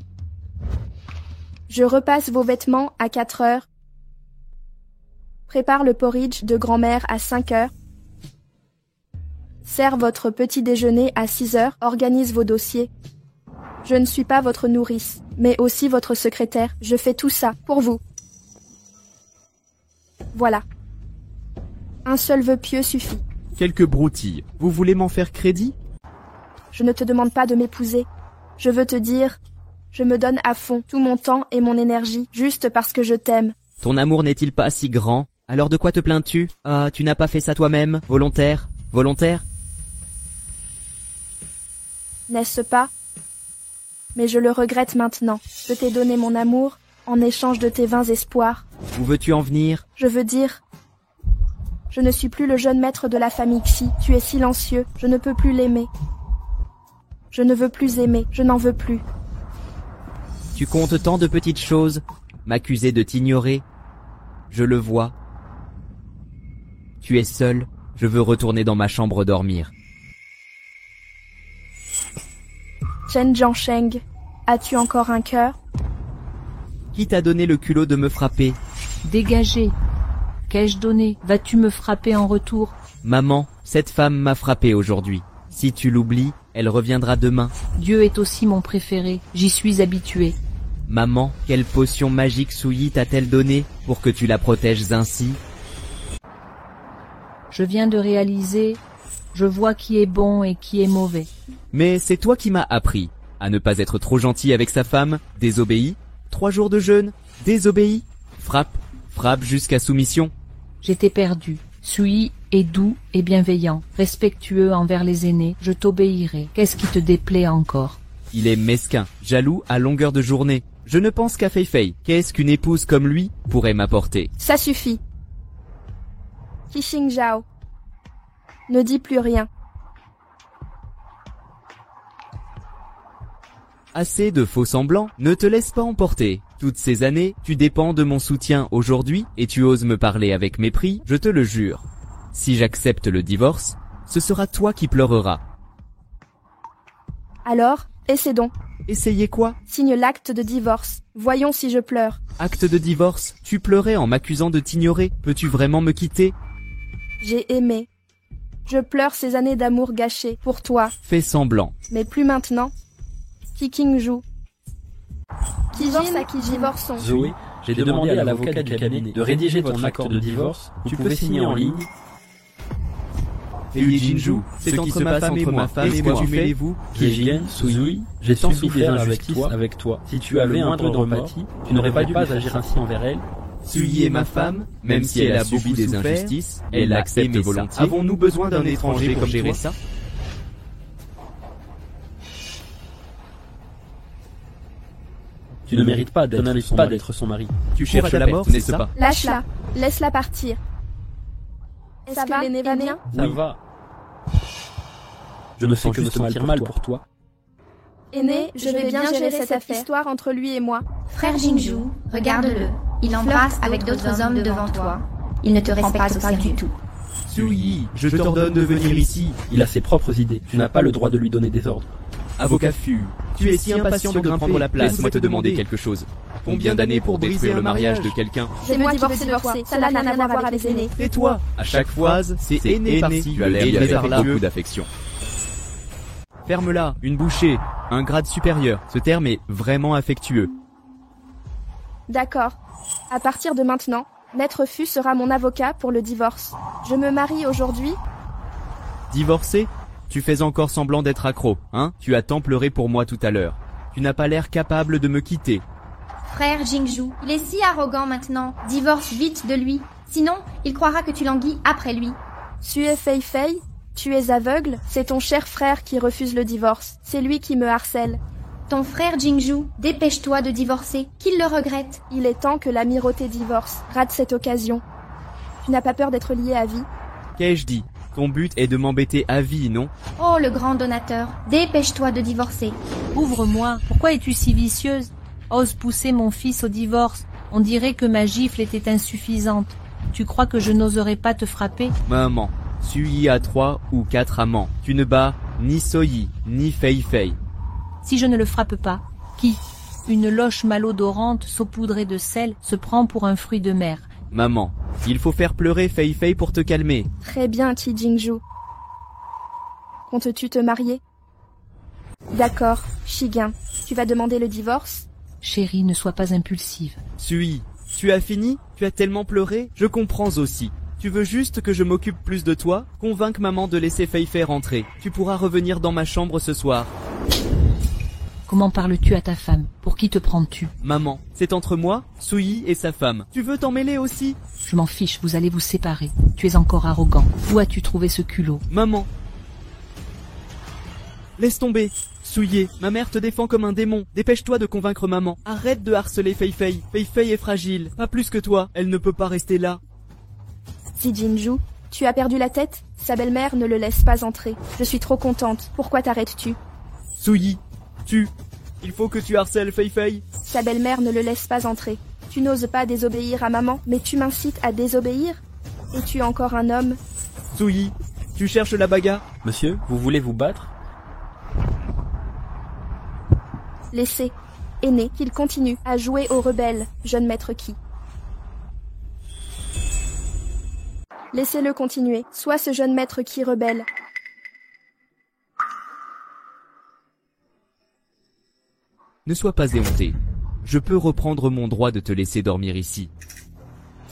Je repasse vos vêtements à 4 heures. Prépare le porridge de grand-mère à 5 heures. Sers votre petit déjeuner à 6 heures. Organise vos dossiers. Je ne suis pas votre nourrice, mais aussi votre secrétaire. Je fais tout ça pour vous. Voilà. Un seul vœu pieux suffit. Quelques broutilles. Vous voulez m'en faire crédit? Je ne te demande pas de m'épouser. Je veux te dire, je me donne à fond tout mon temps et mon énergie, juste parce que je t'aime. Ton amour n'est-il pas si grand? Alors de quoi te plains-tu? Ah, tu n'as pas fait ça toi-même? Volontaire? Volontaire? N'est-ce pas? Mais je le regrette maintenant. Je t'ai donné mon amour en échange de tes vains espoirs. Où veux-tu en venir? Je veux dire, je ne suis plus le jeune maître de la famille Xi. Tu es silencieux. Je ne peux plus l'aimer. Je ne veux plus aimer. Je n'en veux plus. Tu comptes tant de petites choses. M'accuser de t'ignorer. Je le vois. Tu es seul. Je veux retourner dans ma chambre dormir. Chen Jiansheng, as-tu encore un cœur? Qui t'a donné le culot de me frapper? Dégagez. Qu'ai-je donné? Vas-tu me frapper en retour? Maman, cette femme m'a frappé aujourd'hui. Si tu l'oublies, elle reviendra demain. Dieu est aussi mon préféré. J'y suis habitué. Maman, quelle potion magique Souyi t'a-t-elle donnée pour que tu la protèges ainsi? Je viens de réaliser, je vois qui est bon et qui est mauvais. Mais c'est toi qui m'as appris à ne pas être trop gentil avec sa femme, désobéi. 3 jours de jeûne, désobéi. Frappe jusqu'à soumission. J'étais perdu. Souyi est doux et bienveillant, respectueux envers les aînés. Je t'obéirai. Qu'est-ce qui te déplaît encore? Il est mesquin, jaloux à longueur de journée. Je ne pense qu'à Fei Fei. Qu'est-ce qu'une épouse comme lui pourrait m'apporter? Ça suffit. Qixing Zhao. Ne dis plus rien. Assez de faux semblants, ne te laisse pas emporter. Toutes ces années, tu dépends de mon soutien aujourd'hui et tu oses me parler avec mépris, je te le jure. Si j'accepte le divorce, ce sera toi qui pleureras. Alors, essaie donc. Essayez quoi? Signe l'acte de divorce. Voyons si je pleure. Acte de divorce? Tu pleurais en m'accusant de t'ignorer. Peux-tu vraiment me quitter? J'ai aimé. Je pleure ces années d'amour gâchées pour toi. Fais semblant. Mais plus maintenant. Qingju. Divorce à qui divorçons. Zoé, j'ai demandé à l'avocat du cabinet de rédiger ton acte de divorce. Tu peux signer en ligne. Fei Jinju, c'est entre ma femme et moi. Qu'est-ce que tu fais, vous? Kijien, Souyi, j'ai tant souffert avec toi. Si tu avais un peu d'empathie, tu n'aurais pas dû agir ainsi envers elle. Souyi est ma femme, même si elle a subi des injustices, elle l'accepte volontiers. Avons-nous besoin d'un étranger pour gérer ça? Tu ne mérites pas d'être son mari. Tu cherches la mort, n'est-ce pas? Lâche-la. Laisse-la partir. Est-ce que l'aîné va bien? Ça va. Je ne fais que me sentir mal pour toi. Aîné, je vais bien gérer cette histoire entre lui et moi. Frère Jingju, regarde-le. Il embrasse avec d'autres hommes devant toi. Il ne te respecte pas du tout. Souyi, je t'ordonne de venir ici. Il a ses propres idées. Tu n'as pas le droit de lui donner des ordres. Avocat Fu, tu es si impatient de prendre la place. Laisse-moi te demander quelque chose. Combien d'années pour détruire le mariage de quelqu'un? C'est moi qui vais divorcer. Ça n'a rien à voir avec les aînés. Et toi, à chaque phrase, c'est aîné par-ci. Tu as l'air avec beaucoup d'affection. Ferme-la, une bouchée, un grade supérieur. Ce terme est vraiment affectueux. D'accord. À partir de maintenant, Maître Fu sera mon avocat pour le divorce. Je me marie aujourd'hui. Divorcé? Tu fais encore semblant d'être accro, hein? Tu as tant pleuré pour moi tout à l'heure. Tu n'as pas l'air capable de me quitter. Frère Jingju, il est si arrogant maintenant. Divorce vite de lui. Sinon, il croira que tu languis après lui. Tu es Fei Fei? Tu es aveugle? C'est ton cher frère qui refuse le divorce. C'est lui qui me harcèle. Ton frère Jingju, dépêche-toi de divorcer, qu'il le regrette. Il est temps que l'amirauté divorce. Rate cette occasion. Tu n'as pas peur d'être lié à vie? Qu'ai-je dit? Ton but est de m'embêter à vie, non? Oh, le grand donateur, dépêche-toi de divorcer. Ouvre-moi, pourquoi es-tu si vicieuse? Ose pousser mon fils au divorce. On dirait que ma gifle était insuffisante. Tu crois que je n'oserais pas te frapper? Maman, Sui a 3 ou 4 amants. Tu ne bats ni Soyi, ni Fei Fei. Si je ne le frappe pas, qui? Une loche malodorante saupoudrée de sel se prend pour un fruit de mer. Maman, il faut faire pleurer Fei Fei pour te calmer. Très bien, Qi Jingzhu. Comptes-tu te marier? D'accord, Shigen. Tu vas demander le divorce? Chérie, ne sois pas impulsive. Sui, tu as fini? Tu as tellement pleuré? Je comprends aussi. Tu veux juste que je m'occupe plus de toi? Convainc maman de laisser Fei Fei rentrer. Tu pourras revenir dans ma chambre ce soir. Comment parles-tu à ta femme? Pour qui te prends-tu? Maman, c'est entre moi, Sui et sa femme. Tu veux t'en mêler aussi? Je m'en fiche, vous allez vous séparer. Tu es encore arrogant. Où as-tu trouvé ce culot? Maman. Laisse tomber. Souillé, ma mère te défend comme un démon. Dépêche-toi de convaincre maman. Arrête de harceler Fei Fei. Fei Fei est fragile. Pas plus que toi. Elle ne peut pas rester là. Qi Jingzhu, tu as perdu la tête? Sa belle-mère ne le laisse pas entrer. Je suis trop contente. Pourquoi t'arrêtes-tu? Souyi, il faut que tu harcèles Fei Fei. Sa belle-mère ne le laisse pas entrer. Tu n'oses pas désobéir à maman, mais tu m'incites à désobéir? Es-tu encore un homme? Souyi, tu cherches la bagarre? Monsieur, vous voulez vous battre? Laissez, aîné, qu'il continue à jouer aux rebelles, jeune maître Qi. Laissez-le continuer, sois ce jeune maître Qi rebelle. Ne sois pas éhonté. Je peux reprendre mon droit de te laisser dormir ici.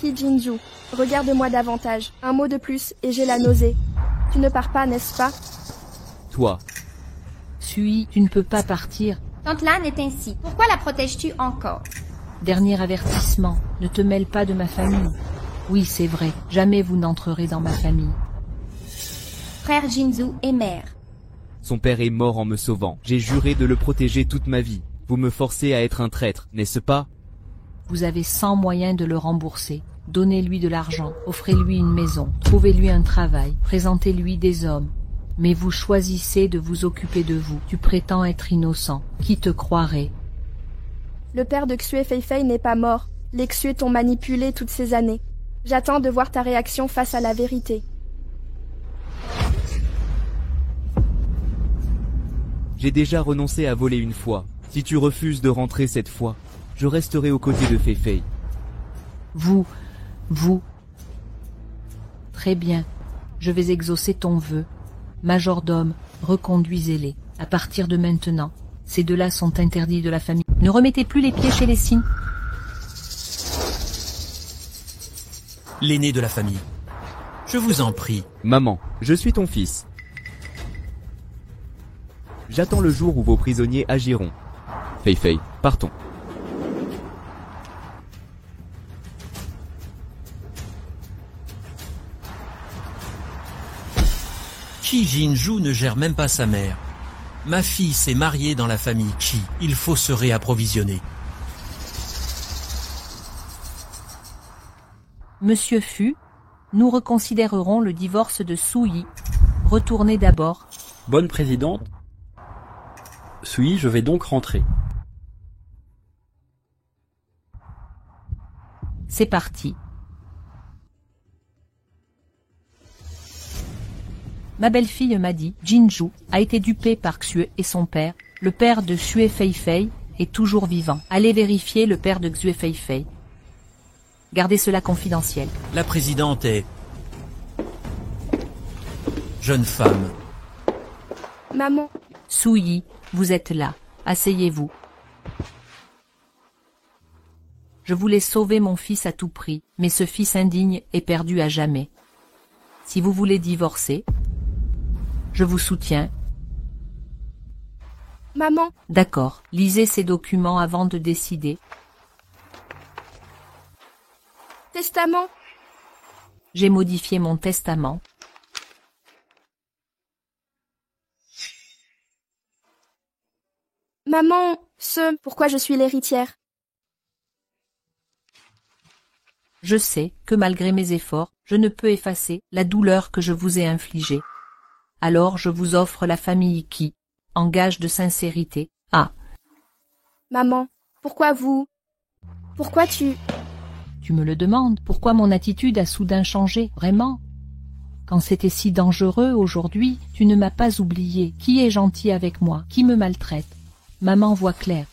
Qi Jingzhu, regarde-moi davantage. Un mot de plus et j'ai la nausée. Tu ne pars pas, n'est-ce pas? Toi. Sui, tu ne peux pas partir. Tante Lan est ainsi. Pourquoi la protèges-tu encore? Dernier avertissement, ne te mêle pas de ma famille. Oui, c'est vrai, jamais vous n'entrerez dans ma famille. Frère Jinzhu est mère. Son père est mort en me sauvant. J'ai juré de le protéger toute ma vie. Vous me forcez à être un traître, n'est-ce pas? Vous avez 100 moyens de le rembourser. Donnez-lui de l'argent, offrez-lui une maison, trouvez-lui un travail, présentez-lui des hommes. Mais vous choisissez de vous occuper de vous. Tu prétends être innocent. Qui te croirait? Le père de Xue Fei Fei n'est pas mort. Les Xue t'ont manipulé toutes ces années. J'attends de voir ta réaction face à la vérité. J'ai déjà renoncé à voler une fois. Si tu refuses de rentrer cette fois, je resterai aux côtés de Fei Fei. Vous. Très bien. Je vais exaucer ton vœu. Majordome, reconduisez-les. À partir de maintenant, ces deux-là sont interdits de la famille. Ne remettez plus les pieds chez les signes. L'aîné de la famille. Je vous en prie. Maman, je suis ton fils. J'attends le jour où vos prisonniers agiront. Fei Fei, partons. Qi Jinzhu ne gère même pas sa mère. Ma fille s'est mariée dans la famille Qi. Il faut se réapprovisionner. Monsieur Fu, nous reconsidérerons le divorce de Souyi. Retournez d'abord. Bonne présidente. Sui, je vais donc rentrer. C'est parti. Ma belle-fille m'a dit, Jinzhu a été dupé par Xue et son père. Le père de Xue Fei Fei est toujours vivant. Allez vérifier le père de Xue Fei Fei. Gardez cela confidentiel. La présidente est... jeune femme. Maman, Souyi, vous êtes là. Asseyez-vous. Je voulais sauver mon fils à tout prix, mais ce fils indigne est perdu à jamais. Si vous voulez divorcer, je vous soutiens. maman, D'accord, lisez ces documents avant de décider. testament, J'ai modifié mon testament. maman, pourquoi je suis l'héritière? Je sais que malgré mes efforts, je ne peux effacer la douleur que je vous ai infligée. Alors je vous offre la famille qui, en gage de sincérité, Maman, pourquoi tu... Tu me le demandes, pourquoi mon attitude a soudain changé, vraiment? Quand c'était si dangereux aujourd'hui, tu ne m'as pas oublié. Qui est gentil avec moi? Qui me maltraite? Maman voit clair.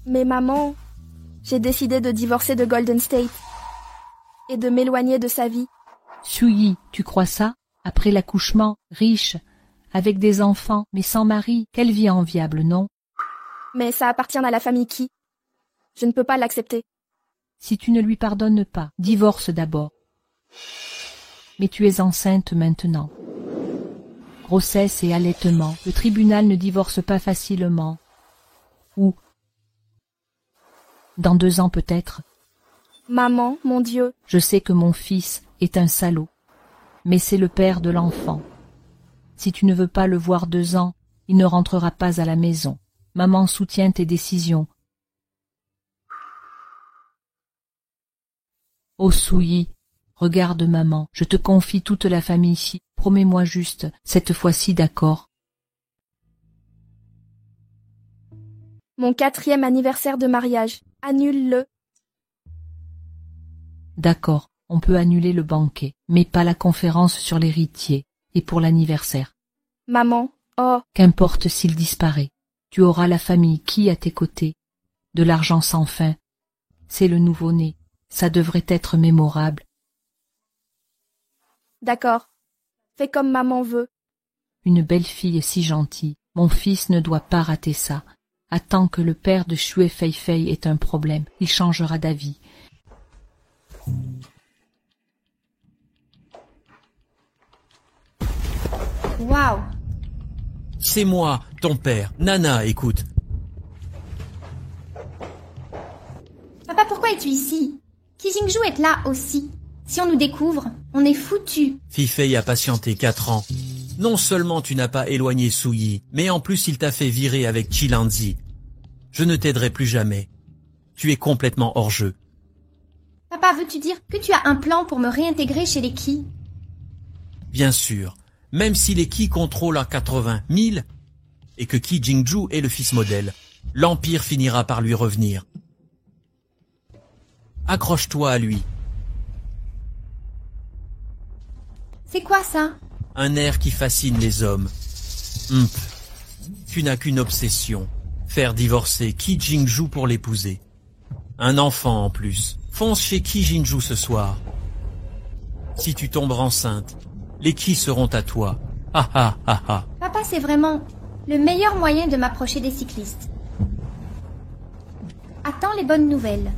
Mais maman, j'ai décidé de divorcer de Golden State et de m'éloigner de sa vie. Suyi, tu crois ça? Après l'accouchement, riche, avec des enfants, mais sans mari, quelle vie enviable, non? Mais ça appartient à la famille Ki. Je ne peux pas l'accepter. Si tu ne lui pardonnes pas, divorce d'abord. Mais tu es enceinte maintenant. Grossesse et allaitement, le tribunal ne divorce pas facilement. Ou dans 2 ans peut-être. Maman, mon Dieu, Je sais que mon fils est un salaud, mais c'est le père de l'enfant. Si tu ne veux pas le voir 2 ans, il ne rentrera pas à la maison. Maman soutient tes décisions. Oh Suyi, regarde maman, je te confie toute la famille ici. Promets-moi juste, cette fois-ci d'accord. mon 4e anniversaire de mariage. Annule-le. D'accord, on peut annuler le banquet, mais pas la conférence sur l'héritier, et pour l'anniversaire. Maman, oh, Qu'importe s'il disparaît, tu auras la famille Ki à tes côtés, de l'argent sans fin. C'est le nouveau-né, ça devrait être mémorable. d'accord. Fais comme maman veut. Une belle fille si gentille, mon fils ne doit pas rater ça. Attends que le père de Xue Feifei ait un problème, il changera d'avis. Waouh! C'est moi, ton père. Nana, écoute. Papa, pourquoi es-tu ici? Ki Jingju est là aussi. Si on nous découvre, on est foutus. Fifei a patienté 4 ans. Non seulement tu n'as pas éloigné Suyi, mais en plus il t'a fait virer avec Chilanzi. Je ne t'aiderai plus jamais. Tu es complètement hors jeu. Papa, veux-tu dire que tu as un plan pour me réintégrer chez les Ki? Bien sûr, même si les Ki contrôlent à 80 000 et que Ki Jingju est le fils modèle, l'Empire finira par lui revenir. Accroche-toi à lui. C'est quoi ça? Un air qui fascine les hommes. Tu n'as qu'une obsession. Faire divorcer Ki Jingju pour l'épouser. Un enfant en plus. Fonce chez Ki Jingju ce soir. Si tu tombes enceinte, les Ki seront à toi. Ah ah ah ah. Papa, c'est vraiment le meilleur moyen de m'approcher des cyclistes. Attends les bonnes nouvelles.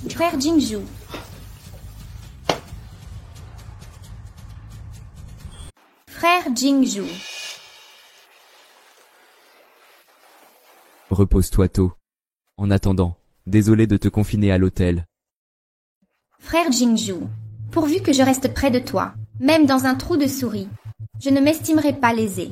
Frère Jingju. Frère Jingju. Repose-toi tôt. En attendant, désolé de te confiner à l'hôtel. Frère Jingju, pourvu que je reste près de toi, même dans un trou de souris, je ne m'estimerai pas lésé.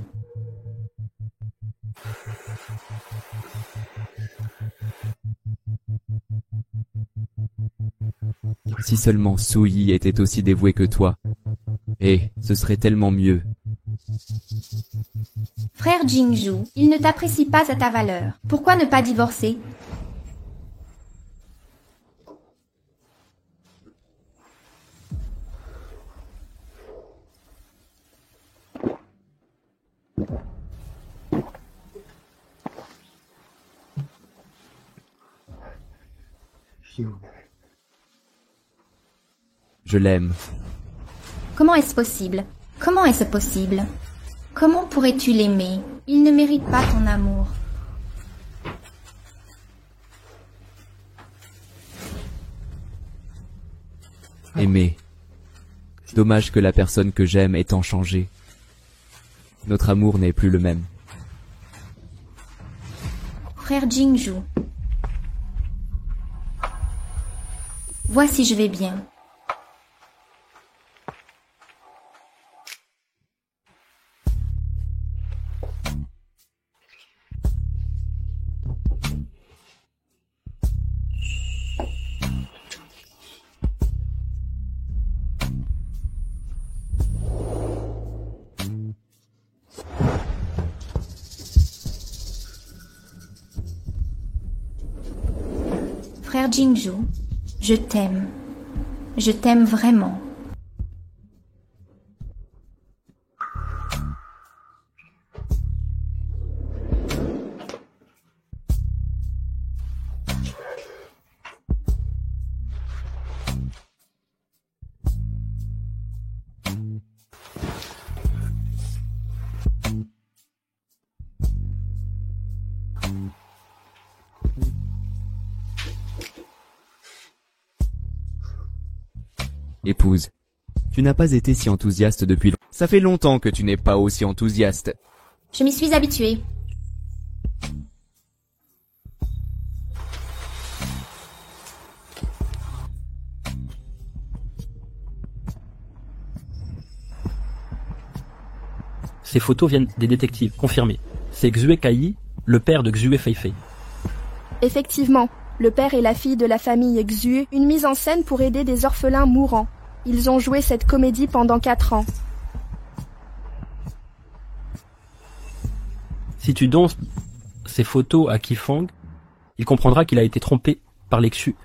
Si seulement Suyi était aussi dévoué que toi. Eh, ce serait tellement mieux. Frère Jingju, il ne t'apprécie pas à ta valeur. Pourquoi ne pas divorcer? Je l'aime. Comment est-ce possible? Comment est-ce possible? Comment pourrais-tu l'aimer? Il ne mérite pas ton amour. Aimer. Dommage que la personne que j'aime ait tant changé. Notre amour n'est plus le même. Frère Jingju. Vois si je vais bien. Frère Jingju, je t'aime. Je t'aime vraiment. Épouse, tu n'as pas été si enthousiaste depuis longtemps. Ça fait longtemps que tu n'es pas aussi enthousiaste. Je m'y suis habituée. Ces photos viennent des détectives, confirmés. C'est Xue Kai, le père de Xue Feifei. Effectivement, le père et la fille de la famille Xue, une mise en scène pour aider des orphelins mourants. Ils ont joué cette comédie pendant 4 ans. Si tu donnes ces photos à Qifeng, il comprendra qu'il a été trompé par les Xu.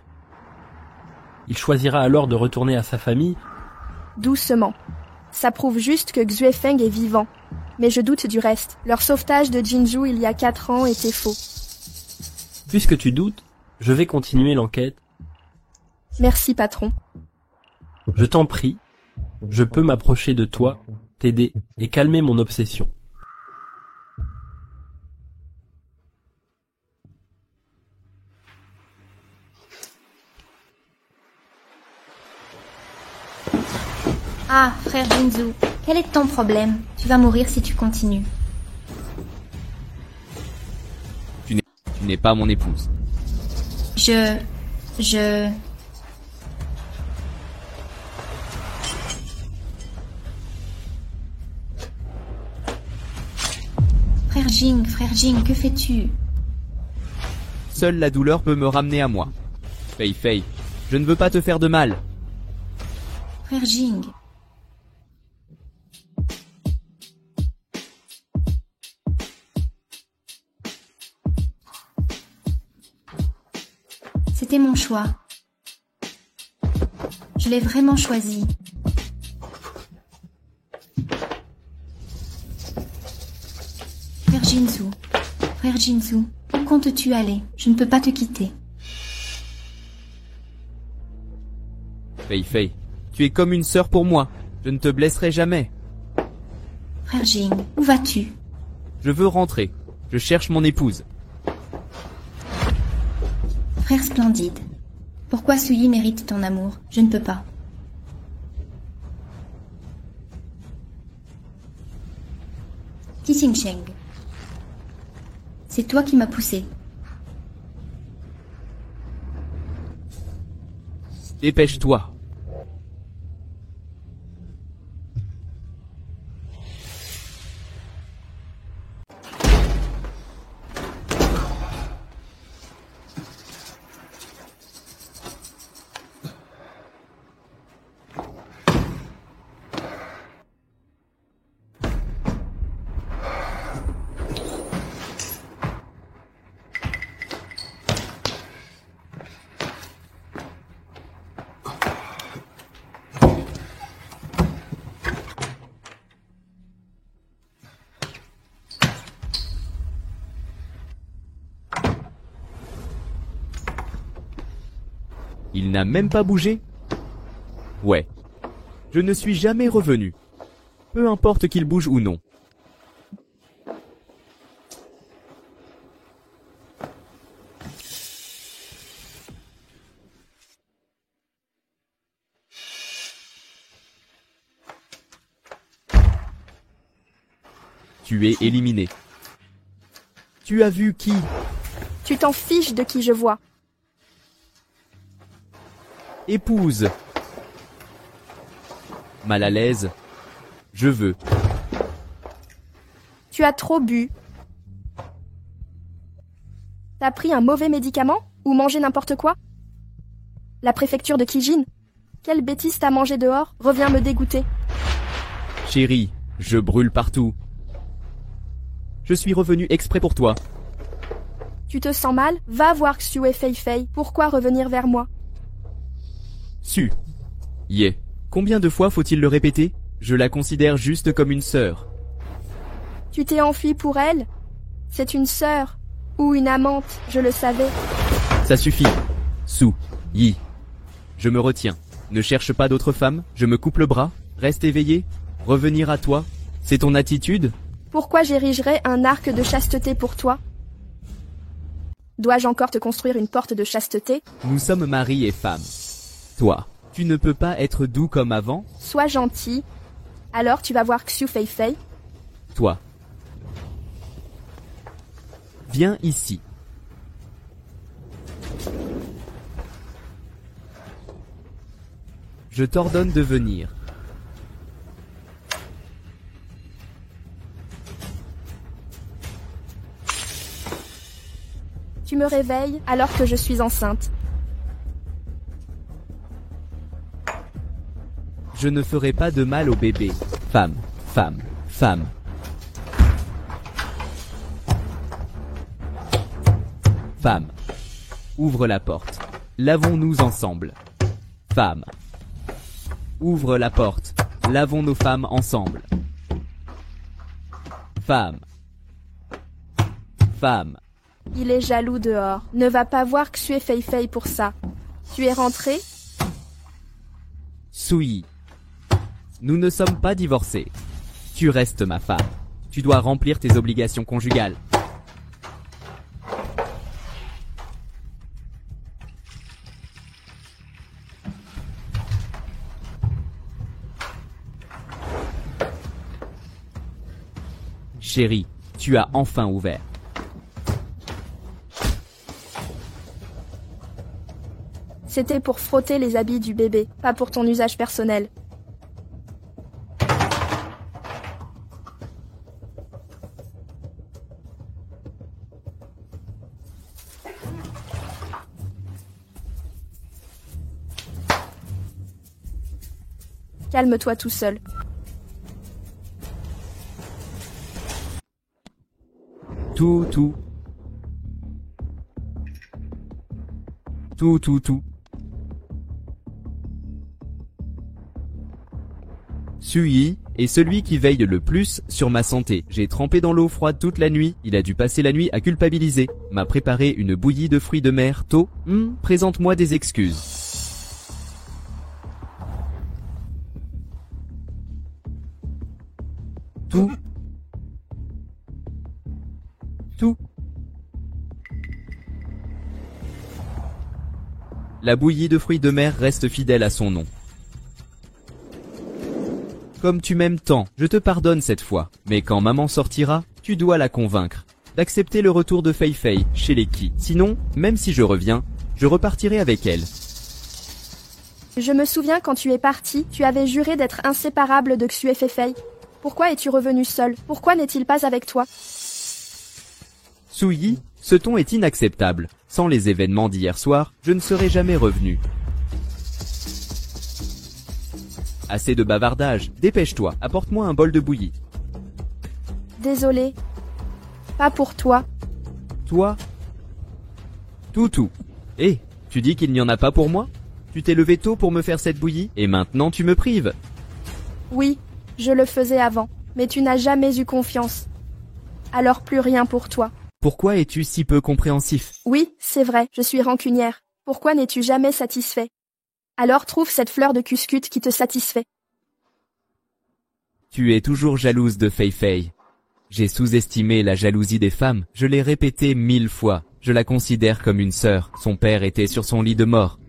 Il choisira alors de retourner à sa famille. Doucement. Ça prouve juste que Xue Feng est vivant. Mais je doute du reste. Leur sauvetage de Jinju il y a 4 ans était faux. Puisque tu doutes, je vais continuer l'enquête. Merci, patron. Je t'en prie, je peux m'approcher de toi, t'aider et calmer mon obsession. Ah, frère Jinzu, quel est ton problème? Tu vas mourir si tu continues. Tu n'es pas mon épouse. Frère Jing, que fais-tu? Seule la douleur peut me ramener à moi. Fei, je ne veux pas te faire de mal. Frère Jing. C'était mon choix. Je l'ai vraiment choisi. Frère Jinzu, où comptes-tu aller? Je ne peux pas te quitter. Fei, tu es comme une sœur pour moi. Je ne te blesserai jamais. Frère Jing, où vas-tu? Je veux rentrer. Je cherche mon épouse. Frère splendide, pourquoi Suyi mérite ton amour? Je ne peux pas. Qixingsheng, c'est toi qui m'as poussé. Dépêche-toi. Il n'a même pas bougé? Ouais. Je ne suis jamais revenu. Peu importe qu'il bouge ou non. Tu es éliminé. Tu as vu qui? Tu t'en fiches de qui je vois. Épouse. Mal à l'aise. Je veux. Tu as trop bu. T'as pris un mauvais médicament ou mangé n'importe quoi? La préfecture de Kijin? Quelle bêtise t'as mangé dehors? Reviens me dégoûter. Chérie, je brûle partout. Je suis revenu exprès pour toi. Tu te sens mal? Va voir Xiu et Fei Fei. Pourquoi revenir vers moi? Su. Yeah. Combien de fois faut-il le répéter? Je la considère juste comme une sœur. Tu t'es enfui pour elle? C'est une sœur. Ou une amante, je le savais. Ça suffit. Su. Yi. Je me retiens. Ne cherche pas d'autres femmes. Je me coupe le bras. Reste éveillé. Revenir à toi. C'est ton attitude? Pourquoi j'érigerais un arc de chasteté pour toi? Dois-je encore te construire une porte de chasteté? Nous sommes mari et femme. Toi, tu ne peux pas être doux comme avant? Sois gentil. Alors tu vas voir Xiu Fei Fei. Toi. Viens ici. Je t'ordonne de venir. Tu me réveilles alors que je suis enceinte. Je ne ferai pas de mal au bébé. Femme, femme, femme. Femme. Ouvre la porte. Lavons-nous ensemble. Femme. Ouvre la porte. Lavons nos femmes ensemble. Femme. Femme. Il est jaloux dehors. Ne va pas voir Xiu et Fei Fei pour ça. Tu es rentré? Sui. Nous ne sommes pas divorcés. Tu restes ma femme. Tu dois remplir tes obligations conjugales. Chérie, tu as enfin ouvert. C'était pour frotter les habits du bébé, pas pour ton usage personnel. Calme-toi tout seul. Tout. Sui est celui qui veille le plus sur ma santé. J'ai trempé dans l'eau froide toute la nuit. Il a dû passer la nuit à culpabiliser. M'a préparé une bouillie de fruits de mer tôt. Présente-moi des excuses. Tout. La bouillie de fruits de mer reste fidèle à son nom. Comme tu m'aimes tant, je te pardonne cette fois. Mais quand maman sortira, tu dois la convaincre d'accepter le retour de Fei Fei chez les Qi. Sinon, même si je reviens, je repartirai avec elle. Je me souviens quand tu es parti, tu avais juré d'être inséparable de Xiu et Fei Fei. Pourquoi es-tu revenu seul? Pourquoi n'est-il pas avec toi? Suyi, ce ton est inacceptable. Sans les événements d'hier soir, je ne serais jamais revenu. Assez de bavardage, dépêche-toi, apporte-moi un bol de bouillie. Désolé. Pas pour toi. Toi? Tout. Eh, tu dis qu'il n'y en a pas pour moi? Tu t'es levé tôt pour me faire cette bouillie, et maintenant tu me prives. Oui, je le faisais avant, mais tu n'as jamais eu confiance. Alors plus rien pour toi. Pourquoi es-tu si peu compréhensif? Oui, c'est vrai, je suis rancunière. Pourquoi n'es-tu jamais satisfait? Alors trouve cette fleur de cuscute qui te satisfait. Tu es toujours jalouse de Fei Fei. J'ai sous-estimé la jalousie des femmes, je l'ai répété 1000 fois. Je la considère comme une sœur. Son père était sur son lit de mort.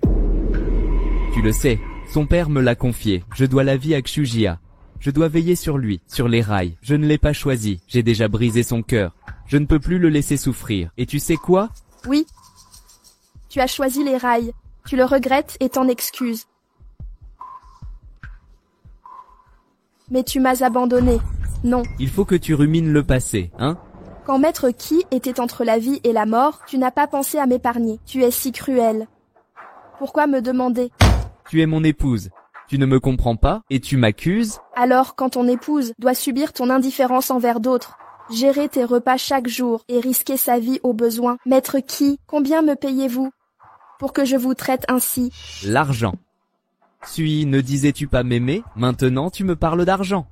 Tu le sais, son père me l'a confié. Je dois la vie à Xiujia. Je dois veiller sur lui, sur les rails. Je ne l'ai pas choisi. J'ai déjà brisé son cœur. Je ne peux plus le laisser souffrir. Et tu sais quoi? Oui. Tu as choisi les rails. Tu le regrettes et t'en excuses. Mais tu m'as abandonné. Non. Il faut que tu rumines le passé, hein? Quand Maître Qui était entre la vie et la mort, tu n'as pas pensé à m'épargner. Tu es si cruel. Pourquoi me demander? Tu es mon épouse. Tu ne me comprends pas et tu m'accuses? Alors, quand ton épouse doit subir ton indifférence envers d'autres, gérer tes repas chaque jour et risquer sa vie au besoin, Maître Qui, combien me payez-vous pour que je vous traite ainsi? L'argent. Sui, ne disais-tu pas m'aimer? Maintenant tu me parles d'argent.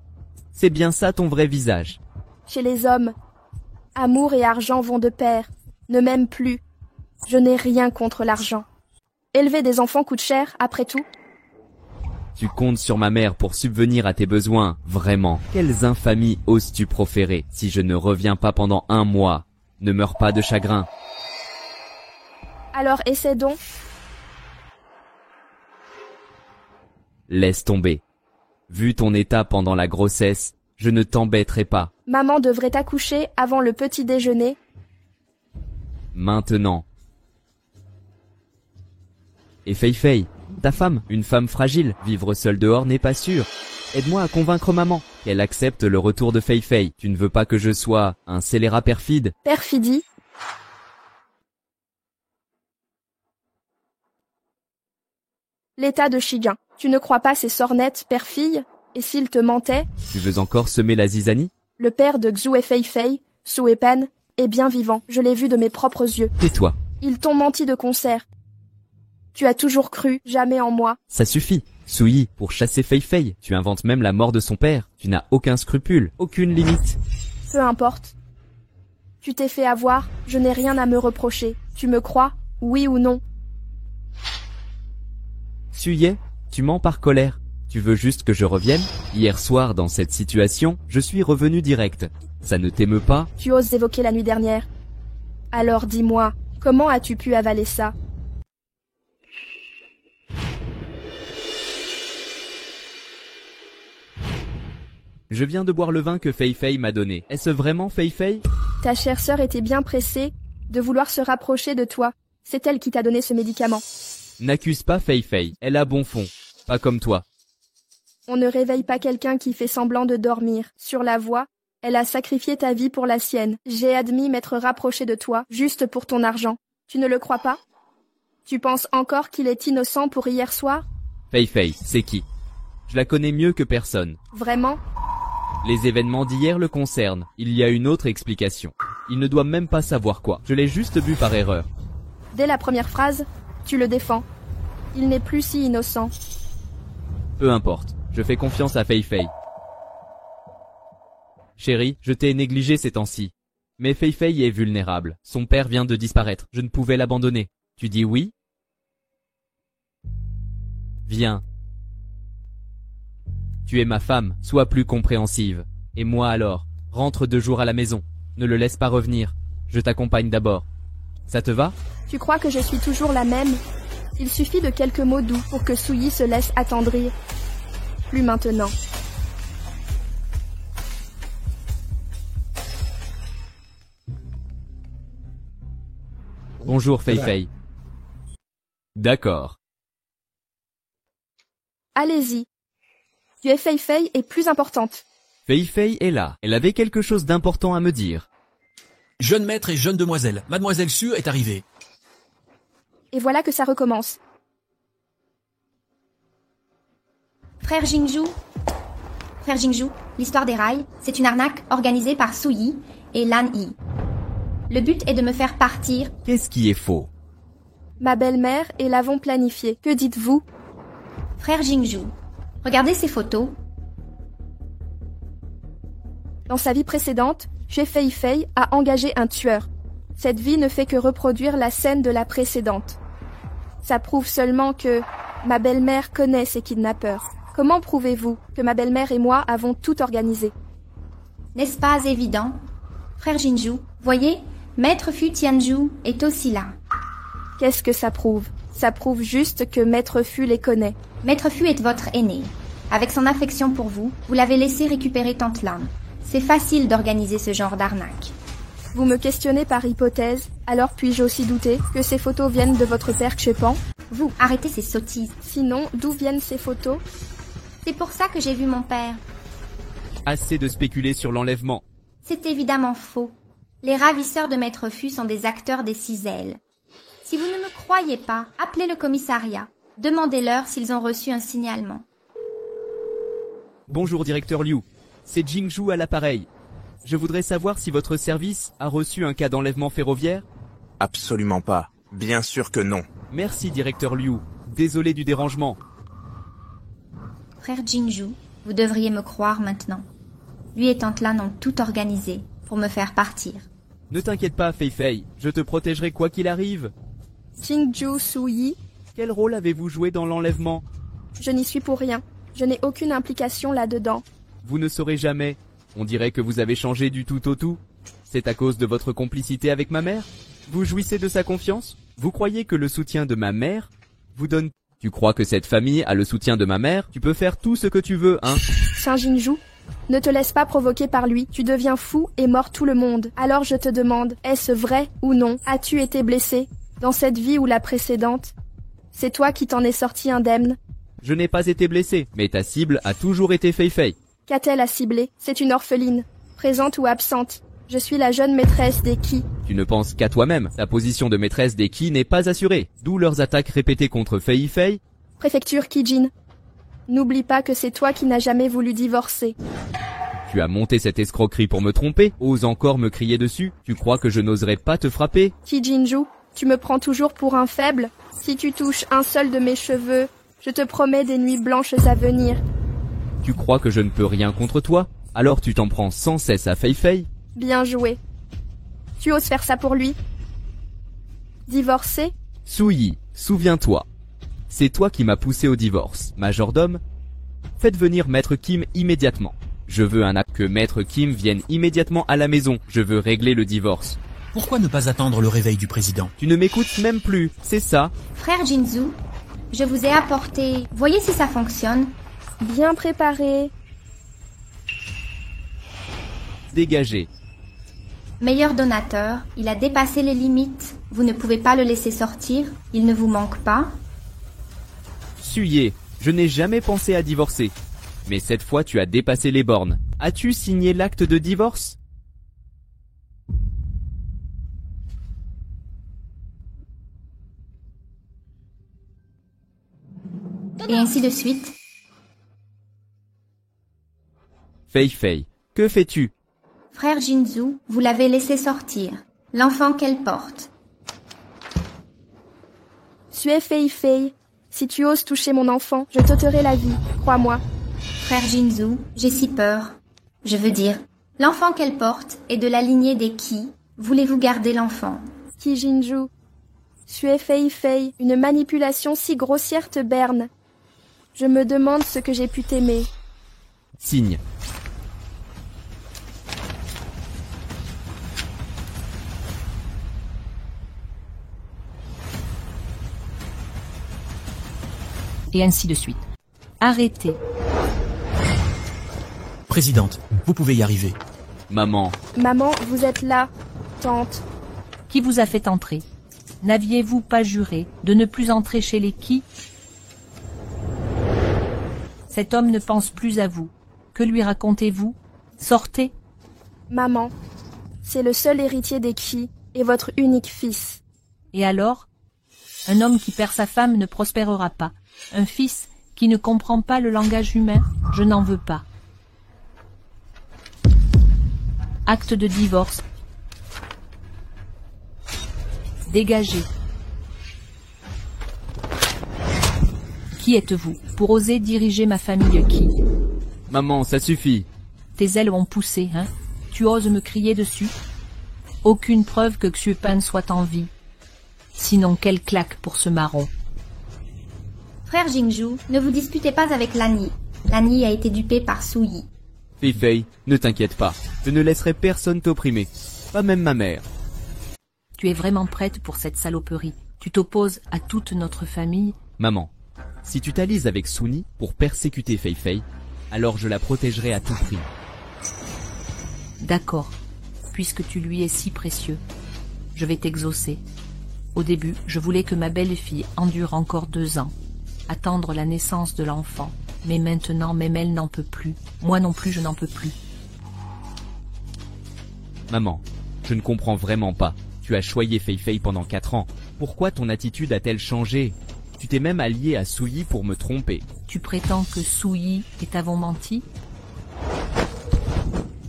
C'est bien ça ton vrai visage. Chez les hommes, amour et argent vont de pair. Ne m'aime plus. Je n'ai rien contre l'argent. Élever des enfants coûte cher, après tout. Tu comptes sur ma mère pour subvenir à tes besoins, vraiment. Quelles infamies oses-tu proférer? Si je ne reviens pas pendant 1 mois, ne meurs pas de chagrin. Alors essaie donc. Laisse tomber. Vu ton état pendant la grossesse, je ne t'embêterai pas. Maman devrait accoucher avant le petit déjeuner. Maintenant. Et Fei, ta femme, une femme fragile, vivre seule dehors n'est pas sûr. Aide-moi à convaincre maman qu'elle accepte le retour de Fei. Tu ne veux pas que je sois un scélérat perfide? Perfidie? L'état de Shigen. Tu ne crois pas ces sornettes, père-fille? Et s'il te mentait? Tu veux encore semer la zizanie? Le père de Xu et Fei, Su Pan, est bien vivant. Je l'ai vu de mes propres yeux. Tais-toi. Ils t'ont menti de concert. Tu as toujours cru, jamais en moi. Ça suffit. Sui, pour chasser Fei, tu inventes même la mort de son père. Tu n'as aucun scrupule, aucune limite. Peu importe. Tu t'es fait avoir, je n'ai rien à me reprocher. Tu me crois, oui ou non? Suyé, tu mens par colère. Tu veux juste que je revienne? Hier soir, dans cette situation, je suis revenu direct. Ça ne t'émeut pas? Tu oses évoquer la nuit dernière. Alors dis-moi, comment as-tu pu avaler ça? Je viens de boire le vin que Fei m'a donné. Est-ce vraiment Fei? Ta chère sœur était bien pressée de vouloir se rapprocher de toi. C'est elle qui t'a donné ce médicament. N'accuse pas Fei. Elle a bon fond. Pas comme toi. On ne réveille pas quelqu'un qui fait semblant de dormir. Sur la voie, elle a sacrifié ta vie pour la sienne. J'ai admis m'être rapproché de toi, juste pour ton argent. Tu ne le crois pas? Tu penses encore qu'il est innocent pour hier soir? Fei, c'est qui? Je la connais mieux que personne. Vraiment? Les événements d'hier le concernent. Il y a une autre explication. Il ne doit même pas savoir quoi. Je l'ai juste bu par erreur. Dès la première phrase, tu le défends. Il n'est plus si innocent. Peu importe. Je fais confiance à Fei. Chérie, je t'ai négligé ces temps-ci. Mais Fei est vulnérable. Son père vient de disparaître. Je ne pouvais l'abandonner. Tu dis oui? Viens. Tu es ma femme, sois plus compréhensive. Et moi alors, rentre 2 jours à la maison. Ne le laisse pas revenir. Je t'accompagne d'abord. Ça te va? Tu crois que je suis toujours la même? Il suffit de quelques mots doux pour que Souyi se laisse attendrir. Plus maintenant. Bonjour Fei. D'accord. Allez-y. Tu es Fei est plus importante. Fei est là. Elle avait quelque chose d'important à me dire. Jeune maître et jeune demoiselle, Mademoiselle Su est arrivée. Et voilà que ça recommence. Frère Jingju, l'histoire des rails, c'est une arnaque organisée par Su et Lan Yi. Le but est de me faire partir. Qu'est-ce qui est faux? Ma belle-mère et l'avons planifié. Que dites-vous? Frère Jingju, regardez ces photos. Dans sa vie précédente, Fei a engagé un tueur. Cette vie ne fait que reproduire la scène de la précédente. Ça prouve seulement que ma belle-mère connaît ses kidnappeurs. Comment prouvez-vous que ma belle-mère et moi avons tout organisé? N'est-ce pas évident? Frère Jinju, voyez, Maître Fu Tianju est aussi là. Qu'est-ce que ça prouve? Ça prouve juste que Maître Fu les connaît. Maître Fu est votre aîné. Avec son affection pour vous, vous l'avez laissé récupérer Tante Lam. C'est facile d'organiser ce genre d'arnaque. Vous me questionnez par hypothèse, alors puis-je aussi douter que ces photos viennent de votre père Xepan? Vous, arrêtez ces sottises. Sinon, d'où viennent ces photos? C'est pour ça que j'ai vu mon père. Assez de spéculer sur l'enlèvement. C'est évidemment faux. Les ravisseurs de Maître Fu sont des acteurs des Ciselles. Si vous ne me croyez pas, appelez le commissariat. Demandez-leur s'ils ont reçu un signalement. Bonjour directeur Liu, c'est Jingju à l'appareil. Je voudrais savoir si votre service a reçu un cas d'enlèvement ferroviaire? Absolument pas. Bien sûr que non. Merci directeur Liu, désolé du dérangement. Frère Jingju, vous devriez me croire maintenant. Lui et Tante Lan ont tout organisé pour me faire partir. Ne t'inquiète pas Fei Fei, je te protégerai quoi qu'il arrive. Jingju Suyi, Quel rôle avez-vous joué dans l'enlèvement? je n'y suis pour rien. Je n'ai aucune implication là-dedans. Vous ne saurez jamais. On dirait que vous avez changé du tout au tout. C'est à cause de votre complicité avec ma mère? Vous jouissez de sa confiance? Vous croyez que le soutien de ma mère vous donne... Tu crois que cette famille a le soutien de ma mère? Tu peux faire tout ce que tu veux, hein? Saint Jinju, ne te laisse pas provoquer par lui. Tu deviens fou et mords tout le monde. Alors je te demande, est-ce vrai ou non? As-tu été blessé dans cette vie ou la précédente? C'est toi qui t'en es sorti indemne. Je n'ai pas été blessé, mais ta cible a toujours été Fei Fei. Qu'a-t-elle à cibler? C'est une orpheline, présente ou absente. Je suis la jeune maîtresse des Qi. Tu ne penses qu'à toi-même. Ta position de maîtresse des Qi n'est pas assurée. D'où leurs attaques répétées contre Fei Fei. Préfecture Qijin. N'oublie pas que c'est toi qui n'as jamais voulu divorcer. Tu as monté cette escroquerie pour me tromper. Ose encore me crier dessus. Tu crois que je n'oserais pas te frapper? Qijinju, tu me prends toujours pour un faible? Si tu touches un seul de mes cheveux, je te promets des nuits blanches à venir. Tu crois que je ne peux rien contre toi? Alors tu t'en prends sans cesse à Fei Fei? Bien joué. Tu oses faire ça pour lui? Divorcer? Suyi, souviens-toi. C'est toi qui m'as poussé au divorce, majordome. Faites venir Maître Kim immédiatement. Je veux un acte que Maître Kim vienne immédiatement à la maison. Je veux régler le divorce. Pourquoi ne pas attendre le réveil du président? Tu ne m'écoutes même plus, c'est ça? Frère Jinzu, je vous ai apporté... Voyez si ça fonctionne. Bien préparé. Dégagez. Meilleur donateur, il a dépassé les limites. Vous ne pouvez pas le laisser sortir. Il ne vous manque pas. Suyez, je n'ai jamais pensé à divorcer. Mais cette fois tu as dépassé les bornes. As-tu signé l'acte de divorce? Et ainsi de suite. Fei Fei, que fais-tu? Frère Jinzu, vous l'avez laissé sortir. L'enfant qu'elle porte. Sue Fei Fei. Si tu oses toucher mon enfant, je t'ôterai la vie, crois-moi. Frère Jinzu, j'ai si peur. Je veux dire, l'enfant qu'elle porte est de la lignée des Qi. Voulez-vous garder l'enfant? Qijinju. Sue Fei Fei, une manipulation si grossière te berne. Je me demande ce que j'ai pu t'aimer. Signe. Et ainsi de suite. Arrêtez. Présidente, vous pouvez y arriver. Maman, Maman, vous êtes là. Tante. Qui vous a fait entrer? N'aviez-vous pas juré de ne plus entrer chez les Qi? Cet homme ne pense plus à vous. Que lui racontez-vous? Sortez. Maman, c'est le seul héritier des Qi et votre unique fils. Et alors? Un homme qui perd sa femme ne prospérera pas. Un fils qui ne comprend pas le langage humain, je n'en veux pas. Acte de divorce. Dégagez. Qui êtes-vous pour oser diriger ma famille Qi? maman, ça suffit. Tes ailes ont poussé, hein? Tu oses me crier dessus? Aucune preuve que Xuepan soit en vie. Sinon, quelle claque pour ce marron. Frère Jingju, ne vous disputez pas avec Lani. Lani a été dupée par Suyi. Fei Fei, ne t'inquiète pas. Je ne laisserai personne t'opprimer. Pas même ma mère. Tu es vraiment prête pour cette saloperie. Tu t'opposes à toute notre famille. Maman, Si tu t'allies avec Sunny pour persécuter Fei Fei, alors je la protégerai à tout prix. D'accord, puisque tu lui es si précieux. Je vais t'exaucer. Au début, je voulais que ma belle-fille endure encore 2 ans, attendre la naissance de l'enfant. Mais maintenant, même elle n'en peut plus. Moi non plus, je n'en peux plus. Maman, je ne comprends vraiment pas. Tu as choyé Fei Fei pendant 4 ans. Pourquoi ton attitude a-t-elle changé? Tu t'es même allié à Souyi pour me tromper. Tu prétends que Souyi et t'avons menti?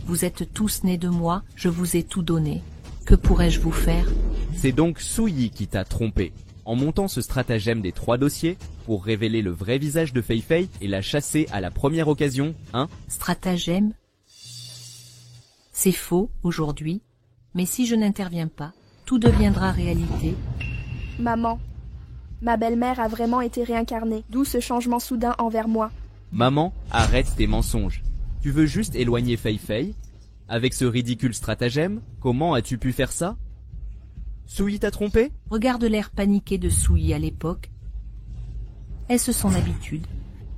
Vous êtes tous nés de moi, je vous ai tout donné. Que pourrais-je vous faire? C'est donc Souyi qui t'a trompé, en montant ce stratagème des 3 dossiers, pour révéler le vrai visage de Fei Fei et la chasser à la première occasion, hein? Stratagème? C'est faux, aujourd'hui, mais si je n'interviens pas, tout deviendra réalité. Maman, ma belle-mère a vraiment été réincarnée, d'où ce changement soudain envers moi. Maman, arrête tes mensonges. Tu veux juste éloigner Fei Fei? Avec ce ridicule stratagème, comment as-tu pu faire ça? Souyi t'a trompé? Regarde l'air paniqué de Souyi à l'époque. Est-ce son habitude?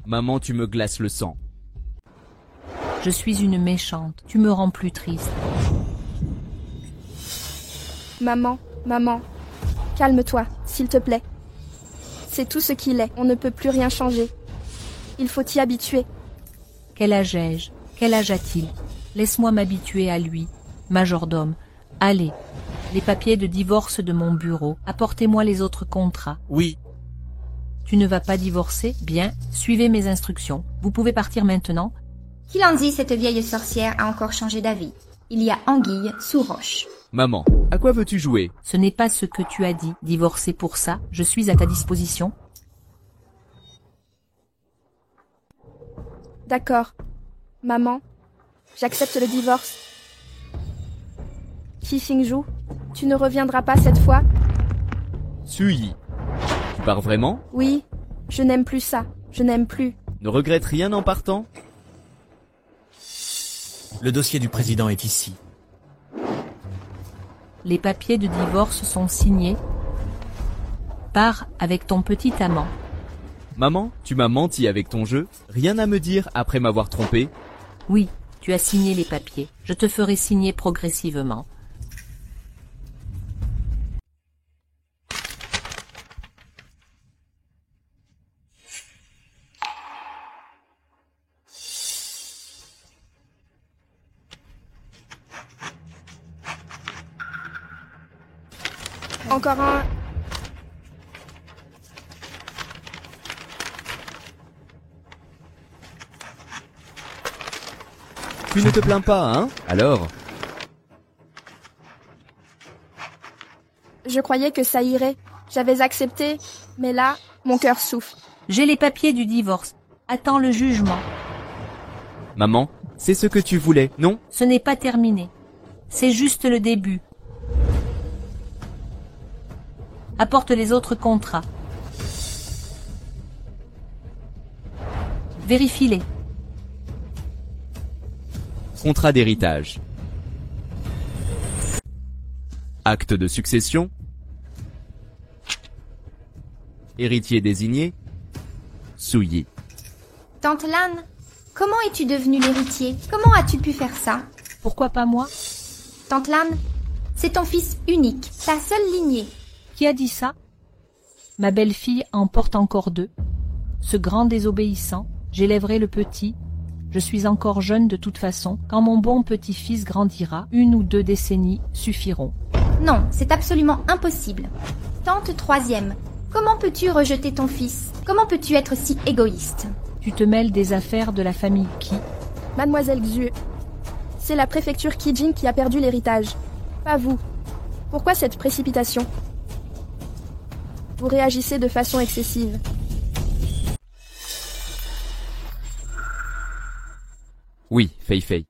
Maman, tu me glaces le sang. Je suis une méchante, tu me rends plus triste. Maman, calme-toi, s'il te plaît. C'est tout ce qu'il est, on ne peut plus rien changer. Il faut t'y habituer. Quel âge ai-je? Quel âge a-t-il? Laisse-moi m'habituer à lui. Majordome, allez. Les papiers de divorce de mon bureau. Apportez-moi les autres contrats. Oui. Tu ne vas pas divorcer? Bien, suivez mes instructions. Vous pouvez partir maintenant. Qu'il en dit, cette vieille sorcière a encore changé d'avis. Il y a anguille sous roche. Maman, à quoi veux-tu jouer? Ce n'est pas ce que tu as dit. Divorcer pour ça, je suis à ta disposition. D'accord. Maman, j'accepte le divorce. Qi Xingzhu, tu ne reviendras pas cette fois? Souyi, tu pars vraiment? Oui, je n'aime plus ça. Je n'aime plus. Ne regrette rien en partant? Le dossier du président est ici. Les papiers de divorce sont signés. Pars avec ton petit amant. Maman, tu m'as menti avec ton jeu? Rien à me dire après m'avoir trompé? Oui, tu as signé les papiers. Je te ferai signer progressivement. Encore un... Tu ne te plains pas, hein? Alors? Je croyais que ça irait. J'avais accepté, mais là, mon cœur souffre. J'ai les papiers du divorce. Attends le jugement. Maman, c'est ce que tu voulais, non? Ce n'est pas terminé. C'est juste le début. Apporte les autres contrats. Vérifie-les. Contrat d'héritage. Acte de succession. Héritier désigné. Souyi. Tante Lan, comment es-tu devenue l'héritier? Comment as-tu pu faire ça? Pourquoi pas moi? Tante Lan, c'est ton fils unique, ta seule lignée. Qui a dit ça? Ma belle-fille en porte encore 2. Ce grand désobéissant, j'élèverai le petit. Je suis encore jeune de toute façon. Quand mon bon petit-fils grandira, 1 ou 2 décennies suffiront. Non, c'est absolument impossible. Tante 3e, comment peux-tu rejeter ton fils? Comment peux-tu être si égoïste? Tu te mêles des affaires de la famille Qi. Mademoiselle Xu, c'est la préfecture Qijing qui a perdu l'héritage. Pas vous. Pourquoi cette précipitation? Vous réagissez de façon excessive. Oui, Fei Fei.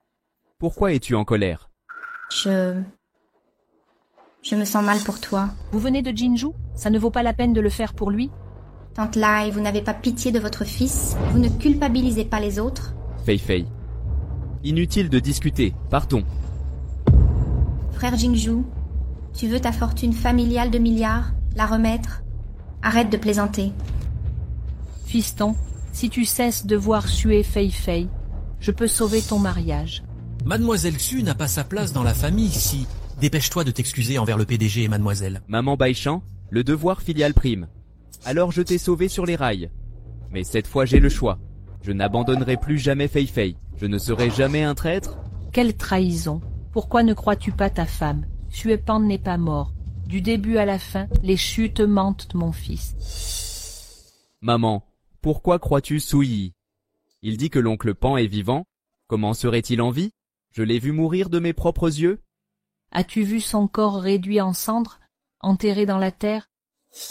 Pourquoi es-tu en colère? Je me sens mal pour toi. Vous venez de Jinju? Ça ne vaut pas la peine de le faire pour lui? Tante Lai, vous n'avez pas pitié de votre fils? Vous ne culpabilisez pas les autres? Fei Fei. Inutile de discuter, partons. Frère Jingju, tu veux ta fortune familiale de milliards? La remettre? Arrête de plaisanter. Fiston, si tu cesses de voir suer Fei Fei, je peux sauver ton mariage. Mademoiselle Xu n'a pas sa place dans la famille ici. Dépêche-toi de t'excuser envers le PDG et mademoiselle. Maman Baichan, le devoir filial prime. Alors je t'ai sauvé sur les rails. Mais cette fois j'ai le choix. Je n'abandonnerai plus jamais Fei Fei. Je ne serai jamais un traître. Quelle trahison! Pourquoi ne crois-tu pas ta femme? Xuepan n'est pas mort. Du début à la fin, les chutes mentent, mon fils. Maman, pourquoi crois-tu Souyi? Il dit que l'oncle Pan est vivant. Comment serait-il en vie? Je l'ai vu mourir de mes propres yeux. As-tu vu son corps réduit en cendres, enterré dans la terre?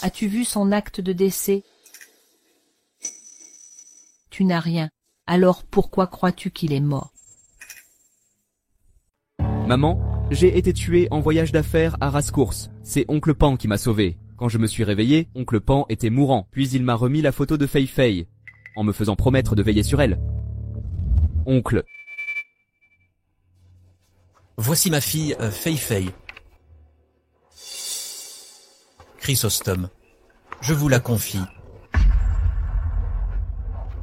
As-tu vu son acte de décès? Tu n'as rien. Alors pourquoi crois-tu qu'il est mort? Maman, j'ai été tué en voyage d'affaires à Rascourse. C'est oncle Pan qui m'a sauvé. Quand je me suis réveillé, oncle Pan était mourant. Puis il m'a remis la photo de Fei Fei, en me faisant promettre de veiller sur elle. Oncle. Voici ma fille, Fei Fei. Chrysostome, je vous la confie.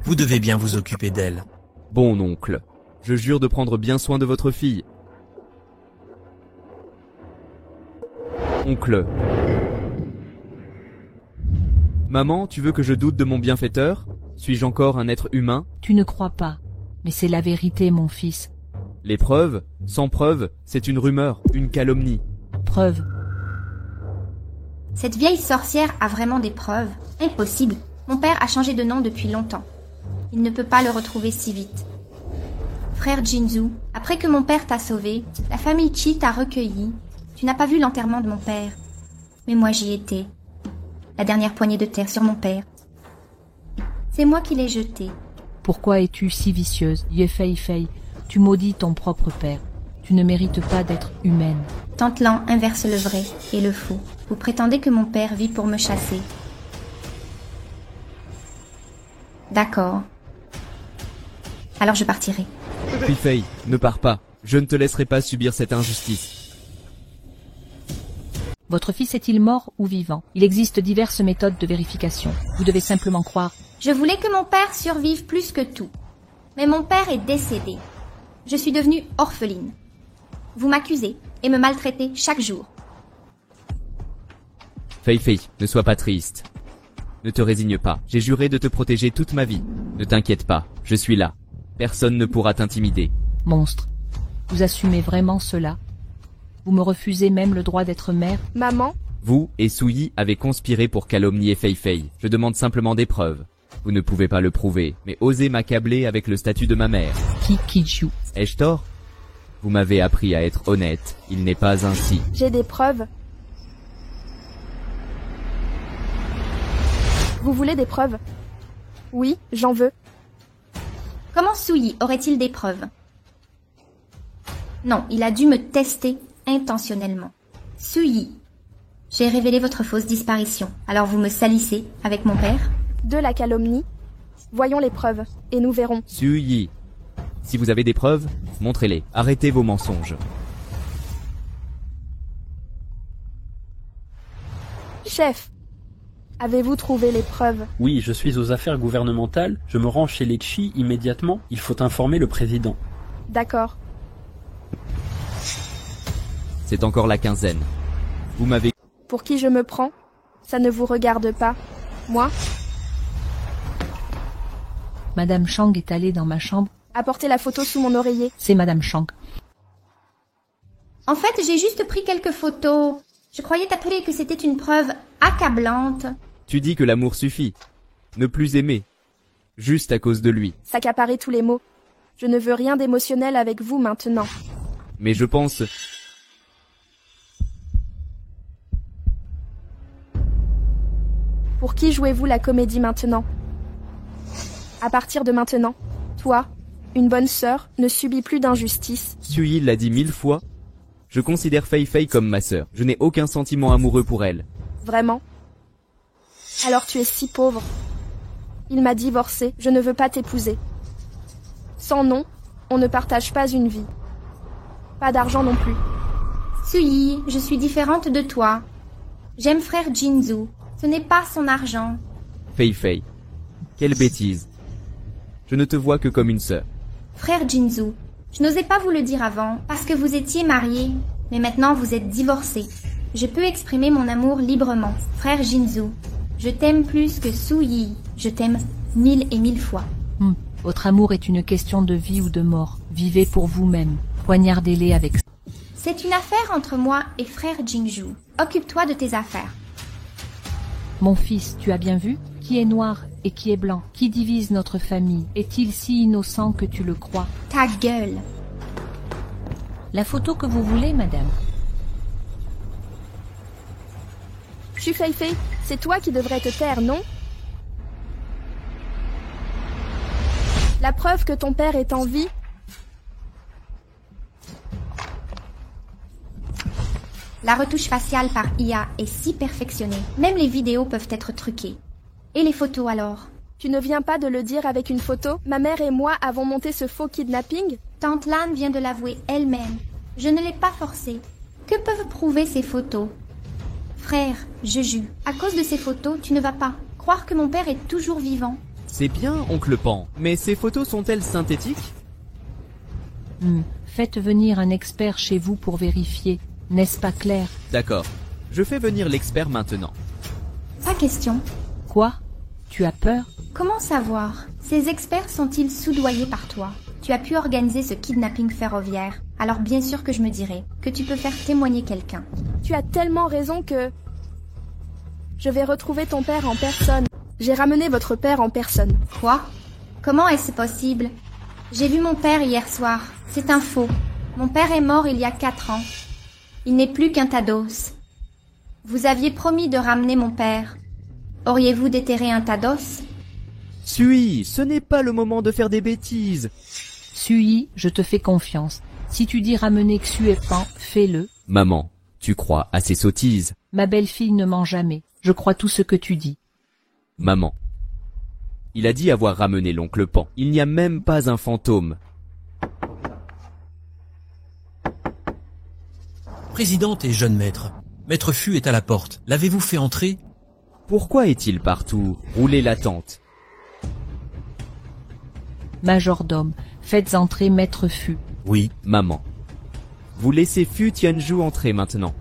Vous devez bien vous occuper d'elle. Bon oncle, je jure de prendre bien soin de votre fille. Oncle. Maman, tu veux que je doute de mon bienfaiteur? Suis-je encore un être humain? Tu ne crois pas, mais c'est la vérité, mon fils. Les preuves, sans preuve, c'est une rumeur, une calomnie. Preuve. Cette vieille sorcière a vraiment des preuves? Impossible. Mon père a changé de nom depuis longtemps. Il ne peut pas le retrouver si vite. Frère Jinzou, après que mon père t'a sauvé, la famille Chi t'a recueilli. Tu n'as pas vu l'enterrement de mon père. Mais moi j'y étais. La dernière poignée de terre sur mon père. C'est moi qui l'ai jeté. Pourquoi es-tu si vicieuse, Ye Fei Fei? Tu maudis ton propre père. Tu ne mérites pas d'être humaine. Tante Lan inverse le vrai et le faux. Vous prétendez que mon père vit pour me chasser. D'accord. Alors je partirai. Fei Fei, ne pars pas. Je ne te laisserai pas subir cette injustice. Votre fils est-il mort ou vivant? Il existe diverses méthodes de vérification. Vous devez simplement croire. Je voulais que mon père survive plus que tout. Mais mon père est décédé. Je suis devenue orpheline. Vous m'accusez et me maltraitez chaque jour. Fei Fei, ne sois pas triste. Ne te résigne pas. J'ai juré de te protéger toute ma vie. Ne t'inquiète pas, je suis là. Personne ne pourra t'intimider. Monstre, vous assumez vraiment cela? Vous me refusez même le droit d'être mère? Maman? Vous et Souyi avez conspiré pour calomnier Fei Fei. Je demande simplement des preuves. Vous ne pouvez pas le prouver, mais osez m'accabler avec le statut de ma mère. Kichu. Ai-je tort? Vous m'avez appris à être honnête. Il n'est pas ainsi. J'ai des preuves. Vous voulez des preuves? Oui, j'en veux. Comment Souyi aurait-il des preuves? Non, il a dû me tester intentionnellement. Souyi, j'ai révélé votre fausse disparition. Alors vous me salissez avec mon père? De la calomnie. Voyons les preuves, et nous verrons. Souyi, si vous avez des preuves, montrez-les. Arrêtez vos mensonges. Chef, avez-vous trouvé les preuves? Oui, je suis aux affaires gouvernementales. Je me rends chez les Chi immédiatement. Il faut informer le président. D'accord. C'est encore la quinzaine. Vous m'avez... Pour qui je me prends? Ça ne vous regarde pas. Moi? Madame Chang est allée dans ma chambre. Apportez la photo sous mon oreiller. C'est Madame Chang. En fait, j'ai juste pris quelques photos. Je croyais t'appeler que c'était une preuve accablante. Tu dis que l'amour suffit. Ne plus aimer. Juste à cause de lui. S'accaparer tous les mots. Je ne veux rien d'émotionnel avec vous maintenant. Mais je pense... Pour qui jouez-vous la comédie maintenant? À partir de maintenant, toi, une bonne sœur, ne subis plus d'injustice. Souyi l'a dit 1000 fois. Je considère Fei Fei comme ma sœur. Je n'ai aucun sentiment amoureux pour elle. Vraiment? Alors tu es si pauvre. Il m'a divorcé, je ne veux pas t'épouser. Sans nom, on ne partage pas une vie. Pas d'argent non plus. Souyi, je suis différente de toi. J'aime frère Jinzou. Ce n'est pas son argent. Fei Fei, Quelle bêtise. Je ne te vois que comme une sœur. Frère Jinzou, je n'osais pas vous le dire avant parce que vous étiez marié, mais maintenant vous êtes divorcé. Je peux exprimer mon amour librement. Frère Jinzou, je t'aime plus que Su Yi. Je t'aime 1000 et 1000 fois. Votre amour est une question de vie ou de mort. Vivez pour vous-même. Poignardez-les avec... C'est une affaire entre moi et frère Jinzou. Occupe-toi de tes affaires. Mon fils, tu as bien vu? Qui est noir et qui est blanc? Qui divise notre famille? Est-il si innocent que tu le crois? Ta gueule. La photo que vous voulez, madame. Xu Feifei, c'est toi qui devrais te taire, non? La preuve que ton père est en vie. La retouche faciale par IA est si perfectionnée. Même les vidéos peuvent être truquées. Et les photos alors? Tu ne viens pas de le dire avec une photo? Ma mère et moi avons monté ce faux kidnapping? Tante Lan vient de l'avouer elle-même. Je ne l'ai pas forcée. Que peuvent prouver ces photos? Frère, je jure, à cause de ces photos, tu ne vas pas croire que mon père est toujours vivant. C'est bien, oncle Pan, mais ces photos sont-elles synthétiques? Faites venir un expert chez vous pour vérifier. N'est-ce pas clair? D'accord. Je fais venir l'expert maintenant. Pas question. Quoi? Tu as peur? Comment savoir? Ces experts sont-ils soudoyés par toi? Tu as pu organiser ce kidnapping ferroviaire. Alors bien sûr que je me dirais que tu peux faire témoigner quelqu'un. Tu as tellement raison que... Je vais retrouver ton père en personne. J'ai ramené votre père en personne. Quoi? Comment est-ce possible? J'ai vu mon père hier soir. C'est un faux. Mon père est mort il y a 4 ans. Il n'est plus qu'un tas d'os. Vous aviez promis de ramener mon père. Auriez-vous déterré un tas d'os? Sui, ce n'est pas le moment de faire des bêtises. Sui, je te fais confiance. Si tu dis ramener Xu et Pan, fais-le. Maman, tu crois à ces sottises? Ma belle-fille ne ment jamais. Je crois tout ce que tu dis. Maman. Il a dit avoir ramené l'oncle Pan. Il n'y a même pas un fantôme. Présidente et jeune maître. Maître Fu est à la porte. L'avez-vous fait entrer? Pourquoi est-il partout? Roulez la tente. Majordome, faites entrer Maître Fu. Oui. Maman. Vous laissez Fu Tianzhu entrer maintenant.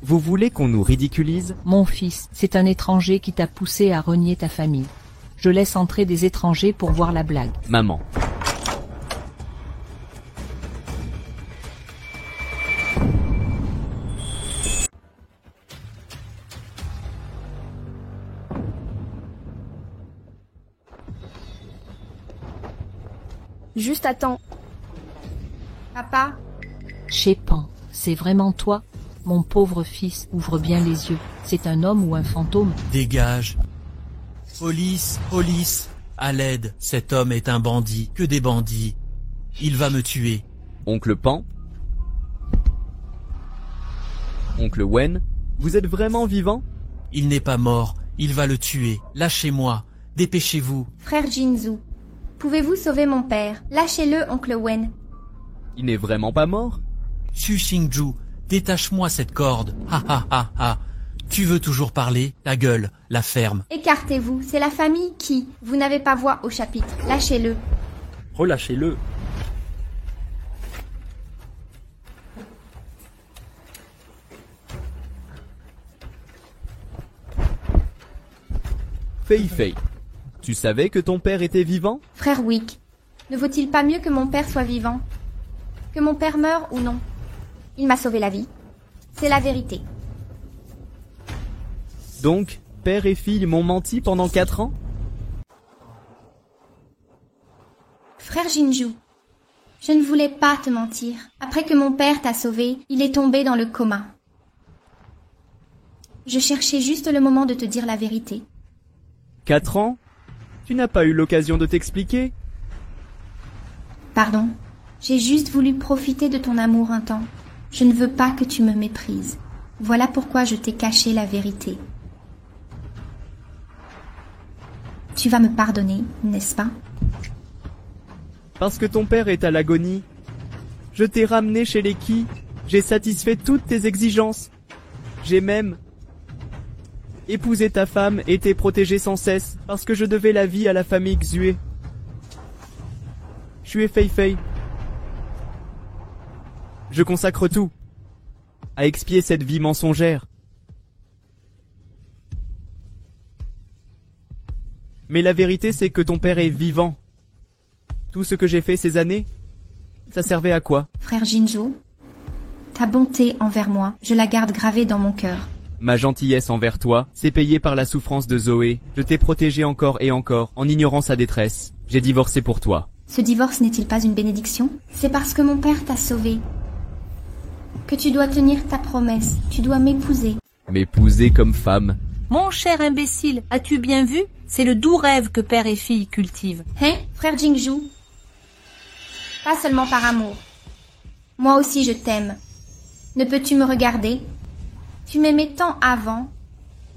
Vous voulez qu'on nous ridiculise? Mon fils, c'est un étranger qui t'a poussé à renier ta famille. Je laisse entrer des étrangers pour voir la blague. Maman. Juste attends. Papa? Chez Pan, c'est vraiment toi? Mon pauvre fils, ouvre bien les yeux. C'est un homme ou un fantôme? Dégage. Police, police. À l'aide, cet homme est un bandit. Que des bandits. Il va me tuer. Oncle Pan? Oncle Wen? Vous êtes vraiment vivant? Il n'est pas mort. Il va le tuer. Lâchez-moi. Dépêchez-vous. Frère Jinzou, pouvez-vous sauver mon père? Lâchez-le, oncle Wen. Il n'est vraiment pas mort? Xu Xingju, détache-moi cette corde. Ha ha ha ha. Tu veux toujours parler? Ta gueule, la ferme. Écartez-vous, c'est la famille qui... Vous n'avez pas voix au chapitre. Lâchez-le. Relâchez-le. Feifei, tu savais que ton père était vivant? Frère Wick, ne vaut-il pas mieux que mon père soit vivant? Que mon père meure ou non? Il m'a sauvé la vie. C'est la vérité. Donc, père et fille m'ont menti pendant 4 ans? Frère Jinzhu, je ne voulais pas te mentir. Après que mon père t'a sauvé, il est tombé dans le coma. Je cherchais juste le moment de te dire la vérité. 4 ans? Tu n'as pas eu l'occasion de t'expliquer? Pardon, j'ai juste voulu profiter de ton amour un temps. Je ne veux pas que tu me méprises. Voilà pourquoi je t'ai caché la vérité. Tu vas me pardonner, n'est-ce pas? Parce que ton père est à l'agonie. Je t'ai ramené chez les Qi. J'ai satisfait toutes tes exigences. J'ai même épouser ta femme et t'ai protégé sans cesse, parce que je devais la vie à la famille Xue. Xue Fei Fei. Je consacre tout à expier cette vie mensongère. Mais la vérité, c'est que ton père est vivant. Tout ce que j'ai fait ces années, ça servait à quoi? Frère Jinzhou, ta bonté envers moi, je la garde gravée dans mon cœur. Ma gentillesse envers toi, c'est payé par la souffrance de Zoé. Je t'ai protégé encore et encore, en ignorant sa détresse. J'ai divorcé pour toi. Ce divorce n'est-il pas une bénédiction? C'est parce que mon père t'a sauvé que tu dois tenir ta promesse. Tu dois m'épouser. M'épouser comme femme. Mon cher imbécile, as-tu bien vu? C'est le doux rêve que père et fille cultivent. Hein, frère Jinzhou? Pas seulement par amour. Moi aussi je t'aime. Ne peux-tu me regarder? Tu m'aimais tant avant.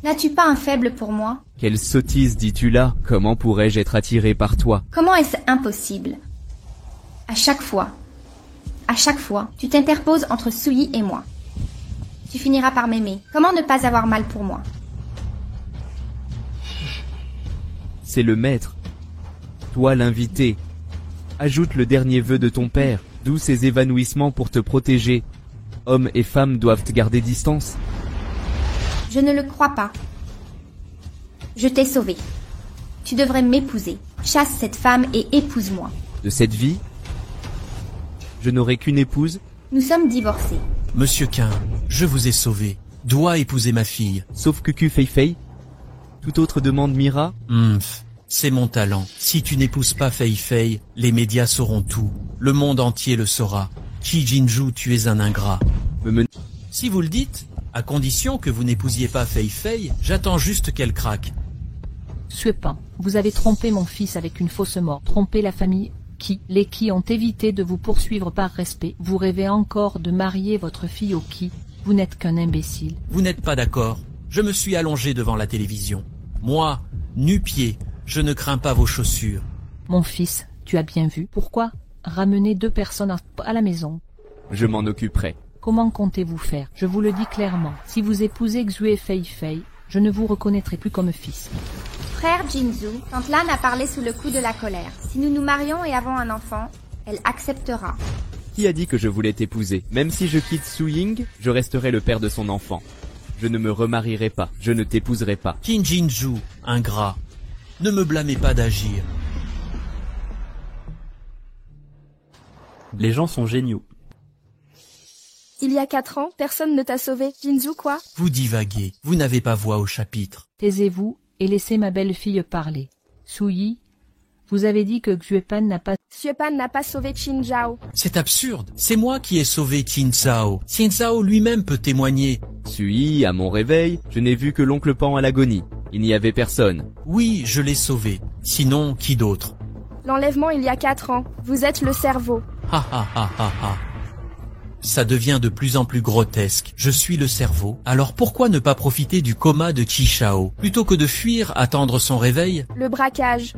N'as-tu pas un faible pour moi? Quelle sottise dis-tu là? Comment pourrais-je être attiré par toi? Comment est-ce impossible? À chaque fois, tu t'interposes entre Souyi et moi. Tu finiras par m'aimer. Comment ne pas avoir mal pour moi? C'est le maître. Toi l'invité. Ajoute le dernier vœu de ton père, d'où ces évanouissements pour te protéger. Hommes et femmes doivent te garder distance. Je ne le crois pas. Je t'ai sauvé. Tu devrais m'épouser. Chasse cette femme et épouse-moi. De cette vie, je n'aurai qu'une épouse. Nous sommes divorcés. Monsieur Qin, je vous ai sauvé. Dois épouser ma fille. Sauf Cucu Fei Fei. Toute autre demande Mira. C'est mon talent. Si tu n'épouses pas Fei Fei, les médias sauront tout. Le monde entier le saura. Qi Jinzhou, tu es un ingrat. Si vous le dites, à condition que vous n'épousiez pas Fei Fei, j'attends juste qu'elle craque. Suepan, vous avez trompé mon fils avec une fausse mort, trompé la famille les qui ont évité de vous poursuivre par respect. Vous rêvez encore de marier votre fille au qui? Vous n'êtes qu'un imbécile. Vous n'êtes pas d'accord. Je me suis allongé devant la télévision. Moi, nu-pied, je ne crains pas vos chaussures. Mon fils, tu as bien vu. Pourquoi ramener 2 personnes à la maison? Je m'en occuperai. Comment comptez-vous faire? Je vous le dis clairement. Si vous épousez Xue Fei Fei, je ne vous reconnaîtrai plus comme fils. Frère Jinzhou, Tante Lan a parlé sous le coup de la colère. Si nous nous marions et avons un enfant, elle acceptera. Qui a dit que je voulais t'épouser? Même si je quitte Su Ying, je resterai le père de son enfant. Je ne me remarierai pas. Je ne t'épouserai pas. Qin Jinzhou, ingrat. Ne me blâmez pas d'agir. Les gens sont géniaux. Il y a 4 ans, personne ne t'a sauvé. Jinzhou, quoi? Vous divaguez. Vous n'avez pas voix au chapitre. Taisez-vous et laissez ma belle-fille parler. Souyi, vous avez dit que Xuepan n'a pas... Xuepan n'a pas sauvé Qin Zhao. C'est absurde. C'est moi qui ai sauvé Qin Zhao. Qin Zhao lui-même peut témoigner. Sui, à mon réveil, je n'ai vu que l'oncle Pan à l'agonie. Il n'y avait personne. Oui, je l'ai sauvé. Sinon, qui d'autre? L'enlèvement il y a 4 ans. Vous êtes le cerveau. Ha ha ha ha ha. Ça devient de plus en plus grotesque. Je suis le cerveau. Alors pourquoi ne pas profiter du coma de Qi Shao? Plutôt que de fuir, attendre son réveil? Le braquage.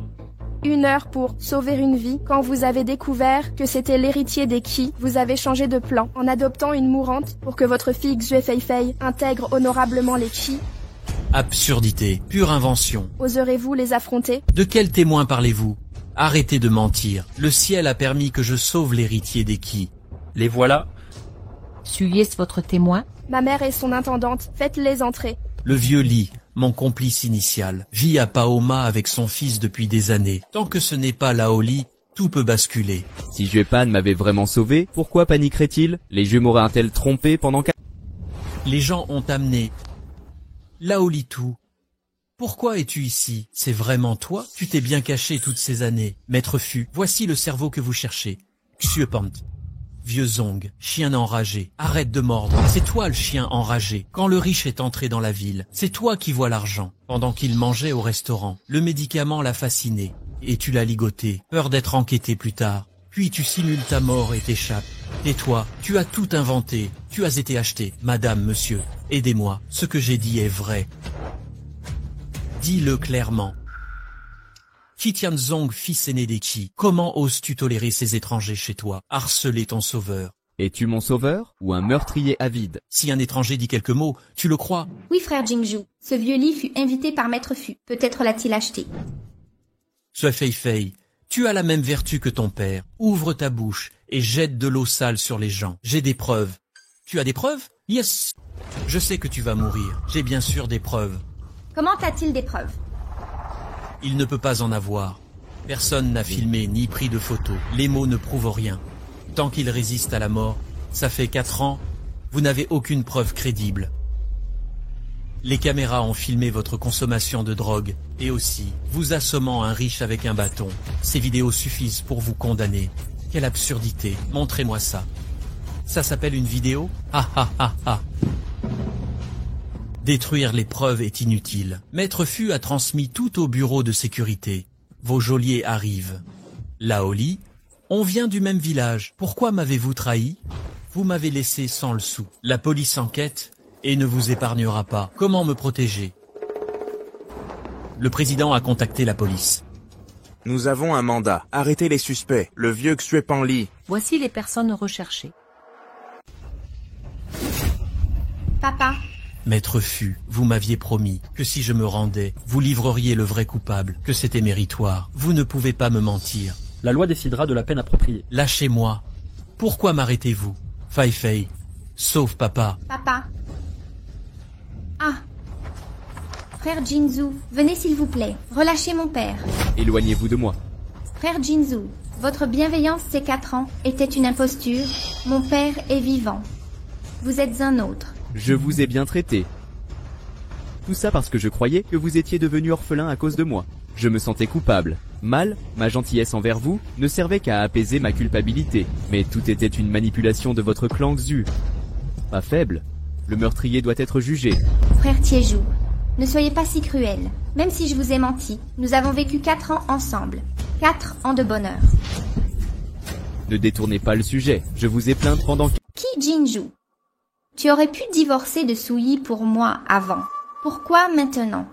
1 heure pour sauver une vie. Quand vous avez découvert que c'était l'héritier des Qi, vous avez changé de plan en adoptant une mourante pour que votre fille Xue Fei Fei intègre honorablement les Qi. Absurdité, pure invention. Oserez-vous les affronter? De quel témoin parlez-vous? Arrêtez de mentir. Le ciel a permis que je sauve l'héritier des Qi. Les voilà. Suyez votre témoin. Ma mère est son intendante. Faites-les entrer. Le vieux Li, mon complice initial, vit à Paoma avec son fils depuis des années. Tant que ce n'est pas Lao Li, tout peut basculer. Si Xuepan m'avait vraiment sauvé, pourquoi paniquerait-il? Les jeux m'auraient-elles trompé pendant 4... Les gens ont amené Lao Li tout. Pourquoi es-tu ici? C'est vraiment toi? Tu t'es bien caché toutes ces années. Maître Fu, voici le cerveau que vous cherchez. Xuepant. Vieux Zong, chien enragé, arrête de mordre. C'est toi le chien enragé. Quand le riche est entré dans la ville, c'est toi qui vois l'argent. Pendant qu'il mangeait au restaurant, le médicament l'a fasciné. Et tu l'as ligoté, peur d'être enquêté plus tard. Puis tu simules ta mort et t'échappes. Tais-toi, tu as tout inventé. Tu as été acheté. Madame, monsieur, aidez-moi. Ce que j'ai dit est vrai. Dis-le clairement. Qi Tianzong, fils aîné des Qi, comment oses-tu tolérer ces étrangers chez toi, harceler ton sauveur? Es-tu mon sauveur ou un meurtrier avide? Si un étranger dit quelques mots, tu le crois? Oui, frère Jingju. Ce vieux lit fut invité par Maître Fu. Peut-être l'a-t-il acheté. Ce Fei Fei, tu as la même vertu que ton père. Ouvre ta bouche et jette de l'eau sale sur les gens. J'ai des preuves. Tu as des preuves? Yes! Je sais que tu vas mourir. J'ai bien sûr des preuves. Comment a-t-il des preuves? Il ne peut pas en avoir. Personne n'a filmé ni pris de photos. Les mots ne prouvent rien. Tant qu'il résiste à la mort, ça fait 4 ans, vous n'avez aucune preuve crédible. Les caméras ont filmé votre consommation de drogue et aussi vous assommant un riche avec un bâton. Ces vidéos suffisent pour vous condamner. Quelle absurdité. Montrez-moi ça. Ça s'appelle une vidéo? Ah ah ah ah. Détruire les preuves est inutile. Maître Fu a transmis tout au bureau de sécurité. Vos geôliers arrivent. Laoli, on vient du même village. Pourquoi m'avez-vous trahi? Vous m'avez laissé sans le sou. La police enquête et ne vous épargnera pas. Comment me protéger? Le président a contacté la police. Nous avons un mandat. Arrêtez les suspects. Le vieux Xue Panli. Voici les personnes recherchées. Papa, Maître Fu, vous m'aviez promis que si je me rendais, vous livreriez le vrai coupable, que c'était méritoire. Vous ne pouvez pas me mentir. La loi décidera de la peine appropriée. Lâchez-moi. Pourquoi m'arrêtez-vous? Fei Fei, sauve papa. papa. Ah. Frère Jinzu, venez s'il vous plaît. Relâchez mon père. Éloignez-vous de moi. Frère Jinzu, votre bienveillance ces 4 ans était une imposture. Mon père est vivant. Vous êtes un autre. Je vous ai bien traité. Tout ça parce que je croyais que vous étiez devenu orphelin à cause de moi. Je me sentais coupable. Mal, ma gentillesse envers vous ne servait qu'à apaiser ma culpabilité. Mais tout était une manipulation de votre clan Xu. Pas faible. Le meurtrier doit être jugé. Frère Tiejou, ne soyez pas si cruel. Même si je vous ai menti, nous avons vécu 4 ans ensemble. 4 ans de bonheur. Ne détournez pas le sujet. Je vous ai plainte pendant... Qui Jinju? Tu aurais pu divorcer de Souyi pour moi avant. Pourquoi maintenant?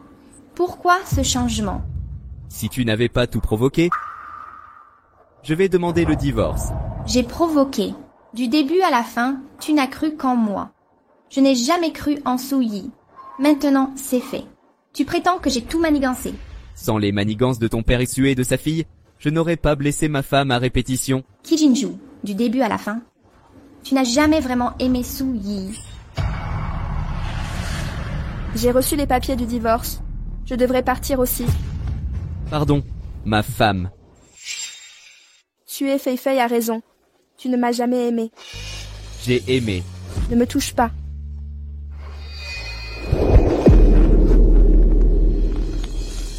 Pourquoi ce changement? Si tu n'avais pas tout provoqué, je vais demander le divorce. J'ai provoqué. Du début à la fin, tu n'as cru qu'en moi. Je n'ai jamais cru en Souyi. Maintenant, c'est fait. Tu prétends que j'ai tout manigancé. Sans les manigances de ton père issu et de sa fille, je n'aurais pas blessé ma femme à répétition. Kijinju, du début à la fin, tu n'as jamais vraiment aimé Souyi. J'ai reçu les papiers du divorce. Je devrais partir aussi. Pardon, ma femme. Xue Fei Fei a raison. Tu ne m'as jamais aimé. J'ai aimé. Ne me touche pas.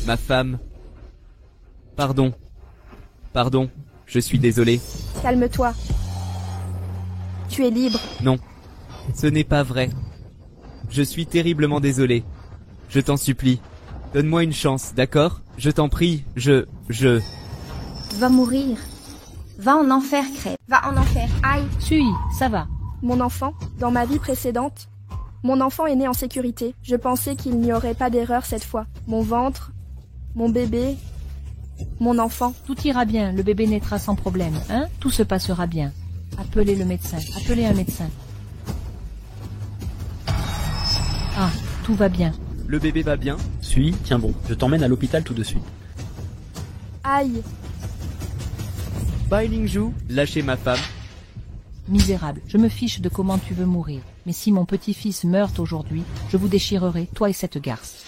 Ma femme. Pardon. Pardon, je suis désolé. Calme-toi. Tu es libre. Non, ce n'est pas vrai. Je suis terriblement désolé. Je t'en supplie. Donne-moi une chance, d'accord? Je t'en prie, je... Va mourir. Va en enfer, crève. Va en enfer. Aïe. Sui, ça va. Mon enfant, dans ma vie précédente, mon enfant est né en sécurité. Je pensais qu'il n'y aurait pas d'erreur cette fois. Mon ventre, mon bébé, mon enfant. Tout ira bien, le bébé naîtra sans problème, hein? Tout se passera bien. Appelez le médecin, appelez un médecin. Ah, tout va bien. Le bébé va bien? Sui, tiens bon, je t'emmène à l'hôpital tout de suite. Aïe. Bai Lingju, lâchez ma femme. Misérable, je me fiche de comment tu veux mourir. Mais si mon petit-fils meurt aujourd'hui, je vous déchirerai, toi et cette garce.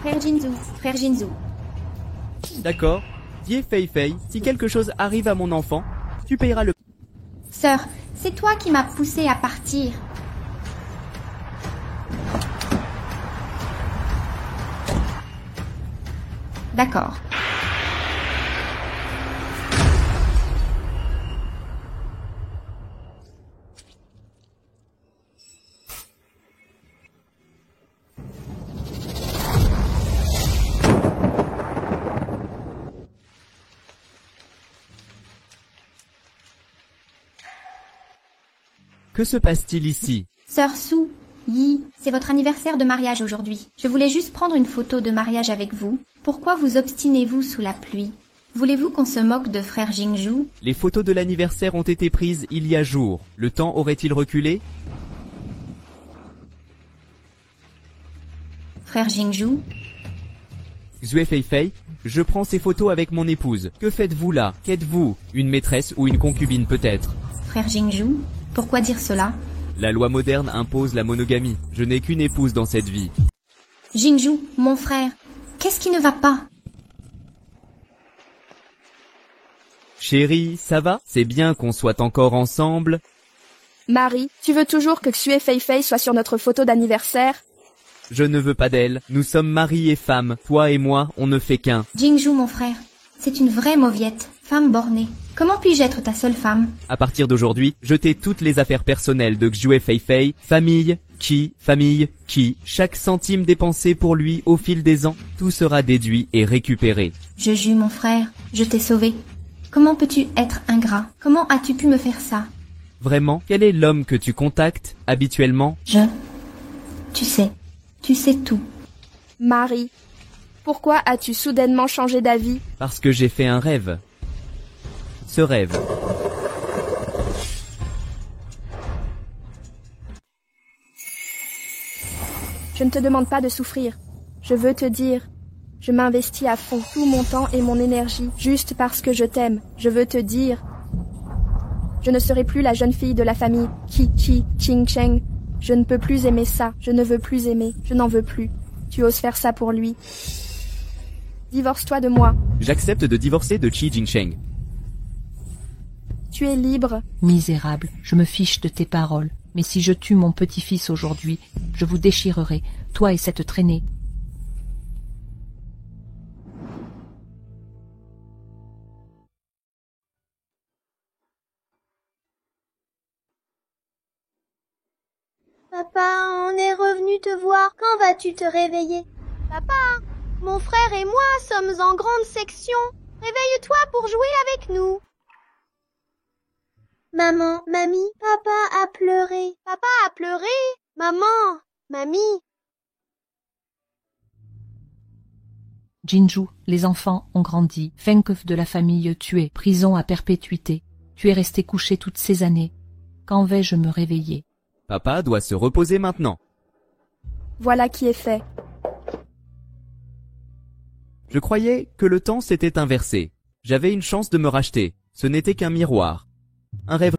Frère Jinzu, frère Jinzu. D'accord. Dis Fei Fei, si quelque chose arrive à mon enfant, tu payeras le... Sœur, c'est toi qui m'as poussé à partir. D'accord. Que se passe-t-il ici? Sœur Su, Yi, c'est votre anniversaire de mariage aujourd'hui. Je voulais juste prendre une photo de mariage avec vous. Pourquoi vous obstinez-vous sous la pluie? Voulez-vous qu'on se moque de frère Jingju? Les photos de l'anniversaire ont été prises il y a jour. Le temps aurait-il reculé? Frère Jingju? Xue Feifei, je prends ces photos avec mon épouse. Que faites-vous là? Qu'êtes-vous? Une maîtresse ou une concubine peut-être? Frère Jingju? Pourquoi dire cela? La loi moderne impose la monogamie. Je n'ai qu'une épouse dans cette vie. Jingju, mon frère, qu'est-ce qui ne va pas? Chérie, ça va? C'est bien qu'on soit encore ensemble. Marie, tu veux toujours que Xue Feifei soit sur notre photo d'anniversaire? Je ne veux pas d'elle. Nous sommes mari et femme. Toi et moi, on ne fait qu'un. Jingju, mon frère, c'est une vraie mauviette, femme bornée. Comment puis-je être ta seule femme? À partir d'aujourd'hui, jetez toutes les affaires personnelles de Xue Feifei. Famille, qui, chaque centime dépensé pour lui au fil des ans, tout sera déduit et récupéré. Je jure, mon frère, je t'ai sauvé. Comment peux-tu être ingrat? Comment as-tu pu me faire ça? Vraiment, quel est l'homme que tu contactes habituellement? Tu sais tout. Marie, pourquoi as-tu soudainement changé d'avis? Parce que j'ai fait un rêve. Ce rêve. Je ne te demande pas de souffrir. Je veux te dire, je m'investis à fond tout mon temps et mon énergie juste parce que je t'aime. Je veux te dire, je ne serai plus la jeune fille de la famille Ching Cheng. Je ne peux plus aimer ça. Je ne veux plus aimer. Je n'en veux plus. Tu oses faire ça pour lui. Divorce-toi de moi. J'accepte de divorcer de Qi Jingsheng. Tu es libre. Misérable, je me fiche de tes paroles. Mais si je tue mon petit-fils aujourd'hui, je vous déchirerai, toi et cette traînée. Papa, on est revenu te voir. Quand vas-tu te réveiller? Papa, mon frère et moi sommes en grande section. Réveille-toi pour jouer avec nous. Maman, mamie, papa a pleuré. Papa a pleuré? Maman, mamie. Jinju, les enfants ont grandi. Fengkeuf de la famille tué, prison à perpétuité. Tu es resté couché toutes ces années. Quand vais-je me réveiller? Papa doit se reposer maintenant. Voilà qui est fait. Je croyais que le temps s'était inversé. J'avais une chance de me racheter. Ce n'était qu'un miroir. Un rêve